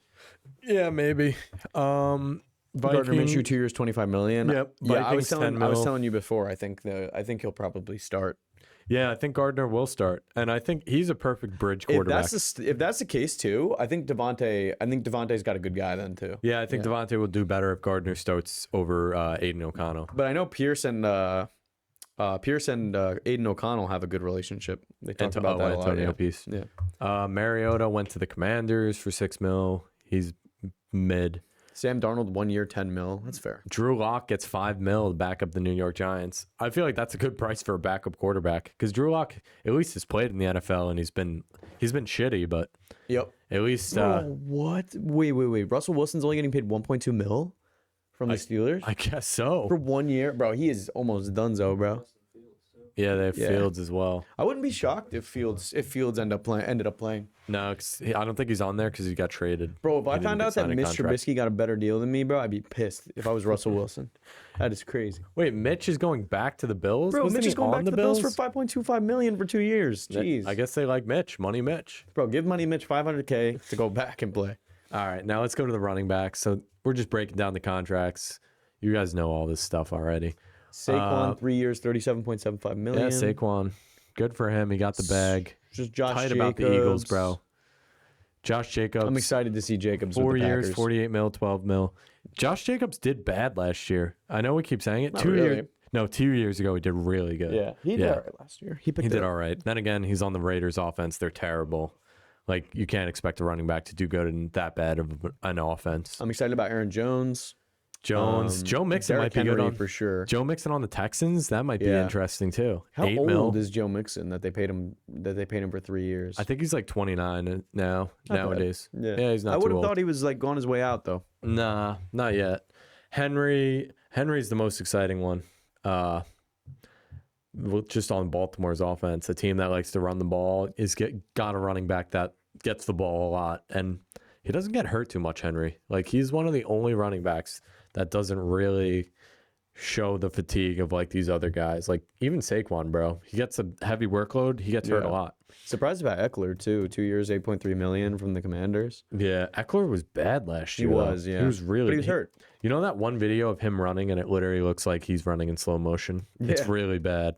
Speaker 2: Yeah, maybe.
Speaker 1: Gardner
Speaker 2: Viking-
Speaker 1: Minshew 2 years, 25 million.
Speaker 2: Yep,
Speaker 1: Yeah, I
Speaker 2: Vikings, 10
Speaker 1: was
Speaker 2: mil.
Speaker 1: telling you before. I think he'll probably start.
Speaker 2: Yeah, I think Gardner will start, and I think he's a perfect bridge quarterback.
Speaker 1: If that's the case too, I think Devontae's got a good guy then too.
Speaker 2: Yeah, I think Devontae will do better if Gardner starts over Aiden O'Connell.
Speaker 1: But I know Pierce and Aiden O'Connell have a good relationship. They talked about that a lot.
Speaker 2: Antonio
Speaker 1: Yeah.
Speaker 2: Pierce.
Speaker 1: Yeah.
Speaker 2: Mariota went to the Commanders for $6 million. He's mid.
Speaker 1: Sam Darnold 1 year, 10 mil. That's fair.
Speaker 2: Drew Lock gets $5 million to back up the New York Giants. I feel like that's a good price for a backup quarterback because Drew Lock at least has played in the NFL and he's been shitty, but
Speaker 1: Yep.
Speaker 2: at least
Speaker 1: What? Wait. Russell Wilson's only getting paid 1.2 mil from the Steelers
Speaker 2: I guess so.
Speaker 1: for 1 year, bro. He is almost donezo, bro.
Speaker 2: Yeah, they have
Speaker 1: Yeah.
Speaker 2: Fields as well.
Speaker 1: I wouldn't be shocked if Fields ended up playing.
Speaker 2: No, 'cause I don't think he's on there because he got traded.
Speaker 1: Bro, if I
Speaker 2: He didn't
Speaker 1: found
Speaker 2: get
Speaker 1: out that
Speaker 2: signed a
Speaker 1: Mitch
Speaker 2: contract.
Speaker 1: Trubisky got a better deal than me, bro, I'd be pissed if I was Russell Wilson. That is crazy.
Speaker 2: Wait, Mitch is going back to the Bills?
Speaker 1: Bro,
Speaker 2: Wasn't
Speaker 1: Mitch
Speaker 2: he
Speaker 1: is going
Speaker 2: on
Speaker 1: back to the Bills for $5.25 million for 2 years. Jeez.
Speaker 2: I guess they like Mitch. Money Mitch.
Speaker 1: Bro, give Money Mitch $500K to go back and play.
Speaker 2: All right, now let's go to the running backs. So we're just breaking down the contracts. You guys know all this stuff already.
Speaker 1: Saquon, 3 years, $37.75 million.
Speaker 2: Yeah, Saquon. Good for him. He got the bag.
Speaker 1: Just Josh
Speaker 2: Tight
Speaker 1: Jacobs.
Speaker 2: about the Eagles, bro. Josh Jacobs.
Speaker 1: I'm excited to see Jacobs
Speaker 2: 4
Speaker 1: with the
Speaker 2: years,
Speaker 1: Packers.
Speaker 2: 48 mil, 12 mil. Josh Jacobs did bad last year. I know we keep saying it.
Speaker 1: Not
Speaker 2: 2
Speaker 1: really.
Speaker 2: years. No, 2 years ago he did really good.
Speaker 1: Yeah, he did all right last year. He
Speaker 2: He did all right. Then again, he's on the Raiders offense. They're terrible. Like, you can't expect a running back to do good in that bad of an offense.
Speaker 1: I'm excited about Aaron Jones.
Speaker 2: Jones. Joe Mixon
Speaker 1: Derrick
Speaker 2: might be good
Speaker 1: Henry
Speaker 2: on
Speaker 1: for sure.
Speaker 2: Joe Mixon on the Texans. That might be
Speaker 1: Yeah.
Speaker 2: interesting too.
Speaker 1: How
Speaker 2: 8
Speaker 1: old
Speaker 2: mil.
Speaker 1: is Joe Mixon that they paid him for 3 years?
Speaker 2: I think he's like 29 now
Speaker 1: Not bad.
Speaker 2: nowadays.
Speaker 1: Yeah,
Speaker 2: he's not
Speaker 1: I
Speaker 2: too
Speaker 1: would have
Speaker 2: old.
Speaker 1: thought he was like on his way out though.
Speaker 2: Nah, not yet. Henry's the most exciting one. Just on Baltimore's offense, a team that likes to run the ball got a running back that gets the ball a lot, and he doesn't get hurt too much. Henry, like he's one of the only running backs that doesn't really show the fatigue of like these other guys. Like even Saquon, bro, he gets a heavy workload. He gets hurt a
Speaker 1: Yeah.
Speaker 2: lot.
Speaker 1: Surprised about Eckler too. 2 years, 8.3 million from the Commanders.
Speaker 2: Yeah, Eckler was bad last
Speaker 1: He
Speaker 2: year. though.
Speaker 1: was, yeah.
Speaker 2: He was really.
Speaker 1: But he was hurt.
Speaker 2: You know that one video of him running and it literally looks like he's running in slow motion? It's
Speaker 1: Yeah.
Speaker 2: really bad.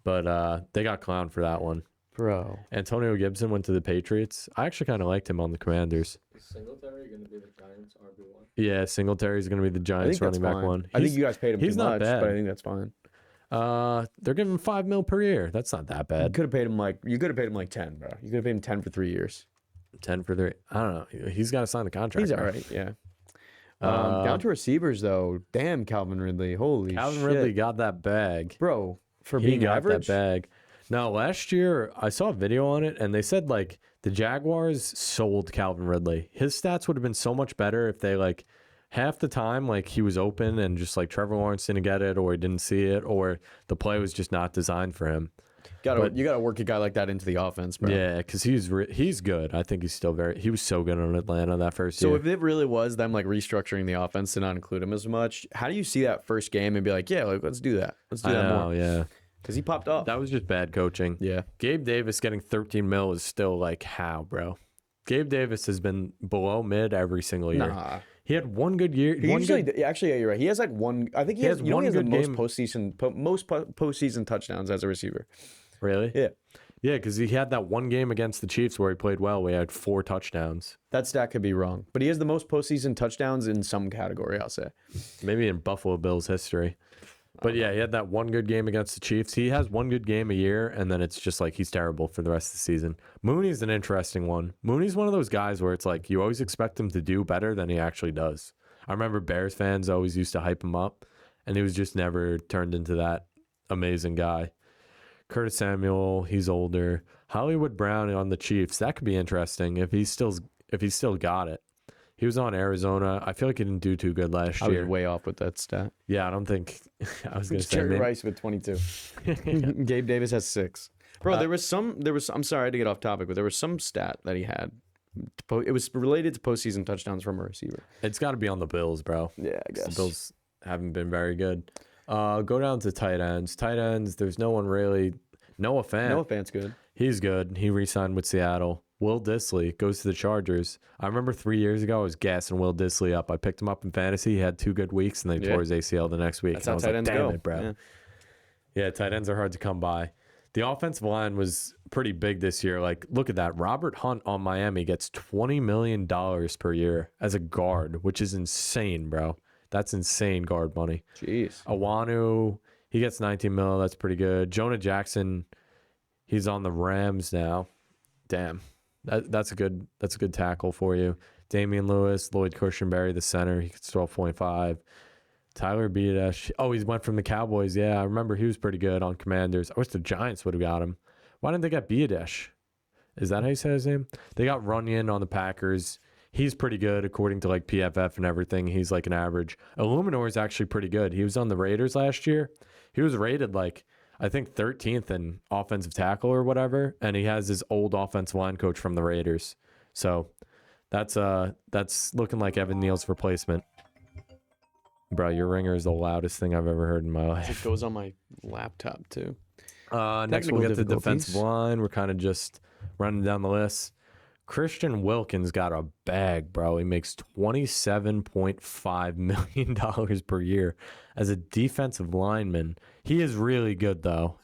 Speaker 2: But they got clowned for that one.
Speaker 1: Bro.
Speaker 2: Antonio Gibson went to the Patriots. I actually kind of liked him on the Commanders.
Speaker 3: Is Singletary going to be the Giants' RB1?
Speaker 2: Yeah, Singletary's going to be the
Speaker 1: I
Speaker 2: Giants
Speaker 1: think that's
Speaker 2: running back
Speaker 1: fine.
Speaker 2: one.
Speaker 1: I think you guys paid him
Speaker 2: he's
Speaker 1: too
Speaker 2: not
Speaker 1: much,
Speaker 2: bad.
Speaker 1: but I think that's fine.
Speaker 2: They're giving him $5 million per year. That's not that
Speaker 1: You
Speaker 2: bad.
Speaker 1: could have paid him like 10, bro. You could have paid him 10 for 3 years.
Speaker 2: 10 for 3. I don't know. He's got to sign the contract.
Speaker 1: He's
Speaker 2: bro.
Speaker 1: all right, yeah. Down to receivers though. Damn, Calvin Ridley. Holy
Speaker 2: Calvin
Speaker 1: shit.
Speaker 2: Ridley got that bag.
Speaker 1: Bro, for
Speaker 2: He
Speaker 1: being
Speaker 2: got
Speaker 1: average.
Speaker 2: that bag. Now, last year, I saw a video on it, and they said, like, the Jaguars sold Calvin Ridley. His stats would have been so much better if they, like, half the time, like he was open and just like Trevor Lawrence didn't get it, or he didn't see it, or the play was just not designed for him.
Speaker 1: You gotta work a guy like that into the offense, bro.
Speaker 2: Yeah, because he's good. I think he's still he was so good on Atlanta that first
Speaker 1: So
Speaker 2: year.
Speaker 1: if it really was them like restructuring the offense to not include him as much, how do you see that first game and be like, yeah, like let's do that. Let's do
Speaker 2: I
Speaker 1: that
Speaker 2: know,
Speaker 1: more.
Speaker 2: yeah.
Speaker 1: Because he popped off.
Speaker 2: That was just bad coaching.
Speaker 1: Yeah.
Speaker 2: Gabe Davis getting 13 mil is still like, how, bro? Gabe Davis has been below mid every single year.
Speaker 1: Nah.
Speaker 2: He had one good year.
Speaker 1: Actually, yeah, you're right. He has like one. I think he has
Speaker 2: one
Speaker 1: he has the
Speaker 2: good
Speaker 1: most
Speaker 2: game.
Speaker 1: postseason touchdowns as a receiver.
Speaker 2: Really?
Speaker 1: Yeah.
Speaker 2: Yeah, because he had that one game against the Chiefs where he played well. We had 4 touchdowns.
Speaker 1: That stat could be wrong, but he has the most postseason touchdowns in some category. I'll say.
Speaker 2: Maybe in Buffalo Bills history. But yeah, he had that one good game against the Chiefs. He has one good game a year, and then it's just like he's terrible for the rest of the season. Mooney's an interesting one. Mooney's one of those guys where it's like you always expect him to do better than he actually does. I remember Bears fans always used to hype him up, and he was just never turned into that amazing guy. Curtis Samuel, he's older. Hollywood Brown on the Chiefs, that could be interesting if he's still got it. He was on Arizona. I feel like he didn't do too good last
Speaker 1: I
Speaker 2: year.
Speaker 1: was way off with that stat.
Speaker 2: Yeah, I don't think I was going to say.
Speaker 1: Jerry
Speaker 2: maybe-
Speaker 1: Rice with 22. Gabe Davis has 6. Bro, there was I'm sorry to get off topic, but there was some stat that he had. It was related to postseason touchdowns from a receiver.
Speaker 2: It's got to be on the Bills, bro.
Speaker 1: Yeah, I
Speaker 2: 'Cause
Speaker 1: guess.
Speaker 2: the Bills haven't been very good. Go down to tight ends. Tight ends, there's no one really. Noah Fant.
Speaker 1: Noah Fant's good.
Speaker 2: He's good. He re-signed with Seattle. Will Disley goes to the Chargers. I remember 3 years ago, I was gassing Will Disley up. I picked him up in fantasy. He had 2 good weeks, and then he tore his ACL the next week.
Speaker 1: That's
Speaker 2: and I
Speaker 1: how
Speaker 2: was
Speaker 1: tight
Speaker 2: like,
Speaker 1: ends
Speaker 2: damn
Speaker 1: go,
Speaker 2: it, bro.
Speaker 1: Yeah.
Speaker 2: Yeah, tight ends are hard to come by. The offensive line was pretty big this year. Like, look at that. Robert Hunt on Miami gets $20 million per year as a guard, which is insane, bro. That's insane guard money.
Speaker 1: Jeez.
Speaker 2: Awanu, he gets 19 mil. That's pretty good. Jonah Jackson, he's on the Rams now. Damn. That's a good tackle for you. Damian Lewis, Lloyd Cushenberry, the center, he gets 12.5. Tyler Biadasz. Oh, he went from the Cowboys. Yeah, I remember he was pretty good on Commanders. I wish the Giants would have got him. Why didn't they get Biadasz? Is that how you say his name? They got Runyon on the Packers. He's pretty good according to like PFF and everything. He's like an average. Illuminor is actually pretty good. He was on the Raiders last year. He was rated like, I think 13th in offensive tackle or whatever, and he has his old offensive line coach from the Raiders. So that's looking like Evan Neal's replacement. Bro, your ringer is the loudest thing I've ever heard in my life.
Speaker 1: It goes on my laptop too.
Speaker 2: Next we'll get to defensive
Speaker 1: difficulties.
Speaker 2: line. We're kind of just running down the list. Christian Wilkins got a bag, bro. He makes $27.5 million per year as a defensive lineman. He is really good, though.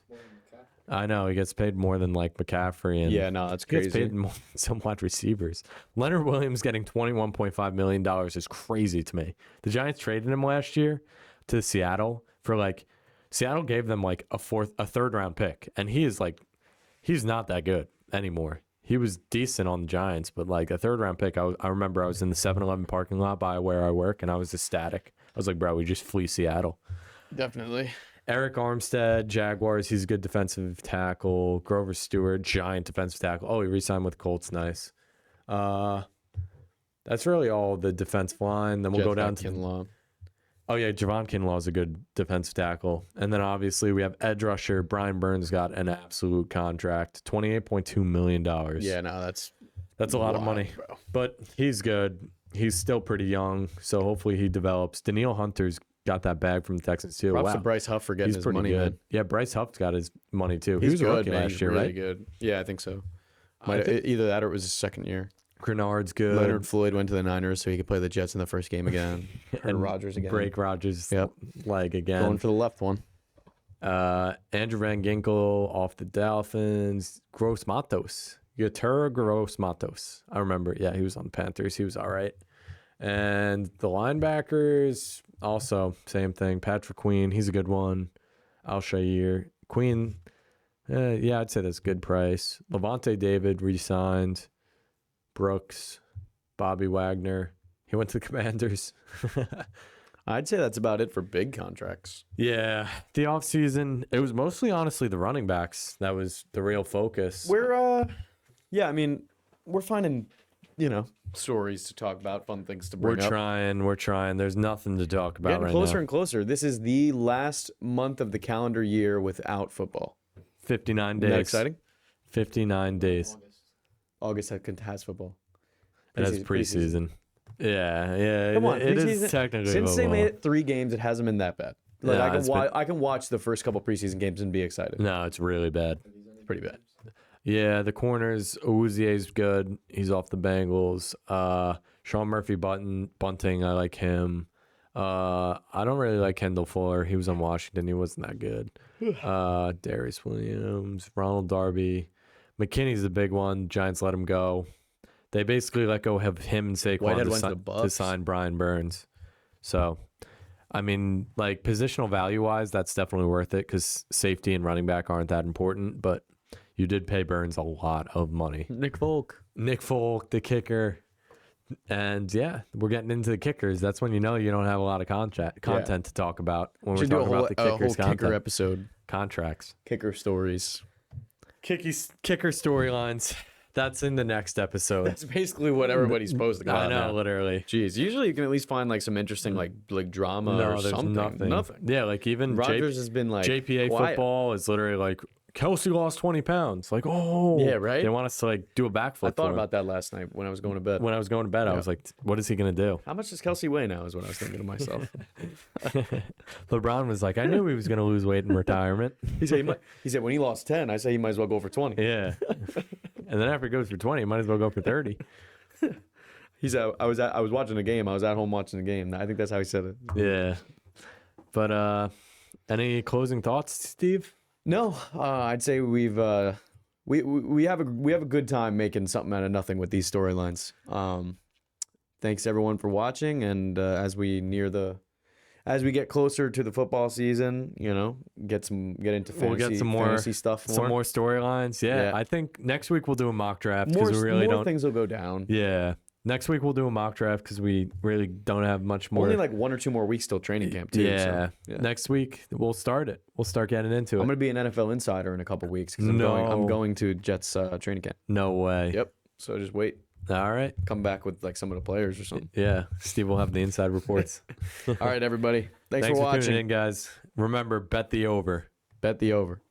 Speaker 2: I know. He gets paid more than, like, McCaffrey. And
Speaker 1: Yeah, no, that's
Speaker 2: he gets
Speaker 1: crazy.
Speaker 2: paid more than some wide receivers. Leonard Williams getting $21.5 million is crazy to me. The Giants traded him last year to Seattle for, like, Seattle gave them, like, a third-round pick. And he is, like, he's not that good anymore. He was decent on the Giants, but like a third-round pick, I remember I was in the 7-Eleven parking lot by where I work, and I was ecstatic. I was like, bro, we just flee Seattle.
Speaker 1: Definitely.
Speaker 2: Eric Armstead, Jaguars, he's a good defensive tackle. Grover Stewart, giant defensive tackle. Oh, he re-signed with the Colts, nice. That's really all the defensive line. Then we'll go down to
Speaker 1: Kinlaw.
Speaker 2: Oh, yeah, Javon Kinlaw is a good defensive tackle. And then, obviously, we have edge rusher. Brian Burns got an absolute contract, $28.2 million.
Speaker 1: Yeah, no, that's
Speaker 2: a lot of
Speaker 1: wild,
Speaker 2: money.
Speaker 1: bro.
Speaker 2: But he's good. He's still pretty young, so hopefully he develops. Daniil Hunter's got that bag from the Texans, too.
Speaker 1: Props
Speaker 2: Wow.
Speaker 1: to Bryce Huff for getting
Speaker 2: He's
Speaker 1: his
Speaker 2: pretty
Speaker 1: money,
Speaker 2: good.
Speaker 1: man.
Speaker 2: Yeah, Bryce Huff's got his money, too. He
Speaker 1: He's
Speaker 2: was a
Speaker 1: good,
Speaker 2: rookie
Speaker 1: man.
Speaker 2: last
Speaker 1: He's
Speaker 2: year,
Speaker 1: really
Speaker 2: right?
Speaker 1: good. Yeah, I think so.
Speaker 2: I think
Speaker 1: Either that or it was his second year.
Speaker 2: Grenard's good.
Speaker 1: Leonard Floyd went to the Niners so he could play the Jets in the first game again.
Speaker 2: And
Speaker 1: and Rodgers again.
Speaker 2: Break Rodgers'
Speaker 1: Yep.
Speaker 2: leg again.
Speaker 1: Going for the left one.
Speaker 2: Andrew Van Ginkel off the Dolphins. Gross Matos. Yatura Gross Matos. I remember. Yeah, he was on the Panthers. He was all right. And the linebackers, also, same thing. Patrick Queen, he's a good one. Al-Shair. Queen, yeah, I'd say that's a good price. Levante David re-signed. Brooks. Bobby Wagner. He went to the Commanders.
Speaker 1: I'd say that's about it for big contracts.
Speaker 2: Yeah, the offseason, it was mostly, honestly, the running backs. That was the real focus.
Speaker 1: We're, yeah, I mean, we're finding stories to talk about, fun things to
Speaker 2: We're
Speaker 1: bring up.
Speaker 2: trying. There's nothing to talk about
Speaker 1: Getting
Speaker 2: right
Speaker 1: closer
Speaker 2: now.
Speaker 1: and closer. This is the last month of the calendar year without football.
Speaker 2: 59 days.
Speaker 1: Isn't that exciting?
Speaker 2: 59 days.
Speaker 1: August has football.
Speaker 2: It has preseason. Yeah.
Speaker 1: Come on,
Speaker 2: it is
Speaker 1: preseason-
Speaker 2: technically
Speaker 1: Since they
Speaker 2: football.
Speaker 1: made it 3 games, it hasn't been that bad. Like
Speaker 2: No,
Speaker 1: I can watch the first couple preseason games and be excited.
Speaker 2: No, it's really bad.
Speaker 1: It's pretty bad.
Speaker 2: Yeah, the corners, Uzier's good. He's off the Bengals. Sean Murphy Bunting, I like him. I don't really like Kendall Fuller. He was on Washington. He wasn't that good. Darius Williams, Ronald Darby. McKinney's the big one. Giants let him go. They basically let go of him and
Speaker 1: Whitehead
Speaker 2: Saquon
Speaker 1: went to the
Speaker 2: to
Speaker 1: Bucks.
Speaker 2: sign Brian Burns. So, I mean, like positional value-wise, that's definitely worth it because safety and running back aren't that important, but you did pay Burns a lot of money.
Speaker 1: Nick Folk,
Speaker 2: the kicker. And yeah, we're getting into the kickers. That's when you know you don't have a lot of content to talk about when we're
Speaker 1: should do a
Speaker 2: talking
Speaker 1: whole,
Speaker 2: about the kickers'
Speaker 1: kicker
Speaker 2: content.
Speaker 1: episode.
Speaker 2: Contracts.
Speaker 1: Kicker stories.
Speaker 2: Kicker storylines. That's in the next episode.
Speaker 1: That's basically what everybody's posting
Speaker 2: I
Speaker 1: about
Speaker 2: know,
Speaker 1: now.
Speaker 2: literally.
Speaker 1: Jeez, usually you can at least find like some interesting like drama
Speaker 2: No,
Speaker 1: or
Speaker 2: there's
Speaker 1: something.
Speaker 2: nothing. Yeah, like even
Speaker 1: Rogers has been like
Speaker 2: JPA
Speaker 1: quiet.
Speaker 2: football is literally like Kelsey lost 20 pounds. Like, oh,
Speaker 1: Yeah, right?
Speaker 2: They want us to like do a backflip.
Speaker 1: I thought
Speaker 2: for him.
Speaker 1: about that last night when I was going to bed.
Speaker 2: When I was going to bed, I
Speaker 1: Yeah.
Speaker 2: was like, what is he gonna do?
Speaker 1: How much does Kelsey weigh now? Is what I was thinking to myself.
Speaker 2: LeBron was like, I knew he was gonna lose weight in retirement.
Speaker 1: He said when he lost 10, I say he might as well go for 20.
Speaker 2: Yeah. And then after he goes for 20, he might as well go for 30.
Speaker 1: I was watching a game. I was at home watching the game. I think that's how he said it.
Speaker 2: Yeah. But any closing thoughts, Steve?
Speaker 1: No, I'd say we have a good time making something out of nothing with these storylines. Thanks everyone for watching, and as we get closer to the football season, get into fantasy,
Speaker 2: We'll get some more
Speaker 1: fantasy stuff.
Speaker 2: Some more storylines. Yeah.
Speaker 1: Yeah.
Speaker 2: I think next week we'll do a mock draft
Speaker 1: more,
Speaker 2: because we really
Speaker 1: more
Speaker 2: don't.
Speaker 1: things will go down.
Speaker 2: Yeah. Next week we'll do a mock draft because we really don't have much more.
Speaker 1: Only like 1 or 2 more weeks till training camp too.
Speaker 2: Yeah.
Speaker 1: So, yeah.
Speaker 2: Next week we'll start it. We'll start getting into
Speaker 1: I'm
Speaker 2: it.
Speaker 1: gonna be an NFL insider in a couple weeks because
Speaker 2: No.
Speaker 1: I'm going to Jets training camp.
Speaker 2: No way.
Speaker 1: Yep. So just wait.
Speaker 2: All right.
Speaker 1: Come back with like some of the players or something.
Speaker 2: Yeah. Steve will have the inside reports.
Speaker 1: All right, everybody. Thanks for
Speaker 2: Thanks for
Speaker 1: watching.
Speaker 2: tuning in, guys. Remember, bet the over.
Speaker 1: Bet the over.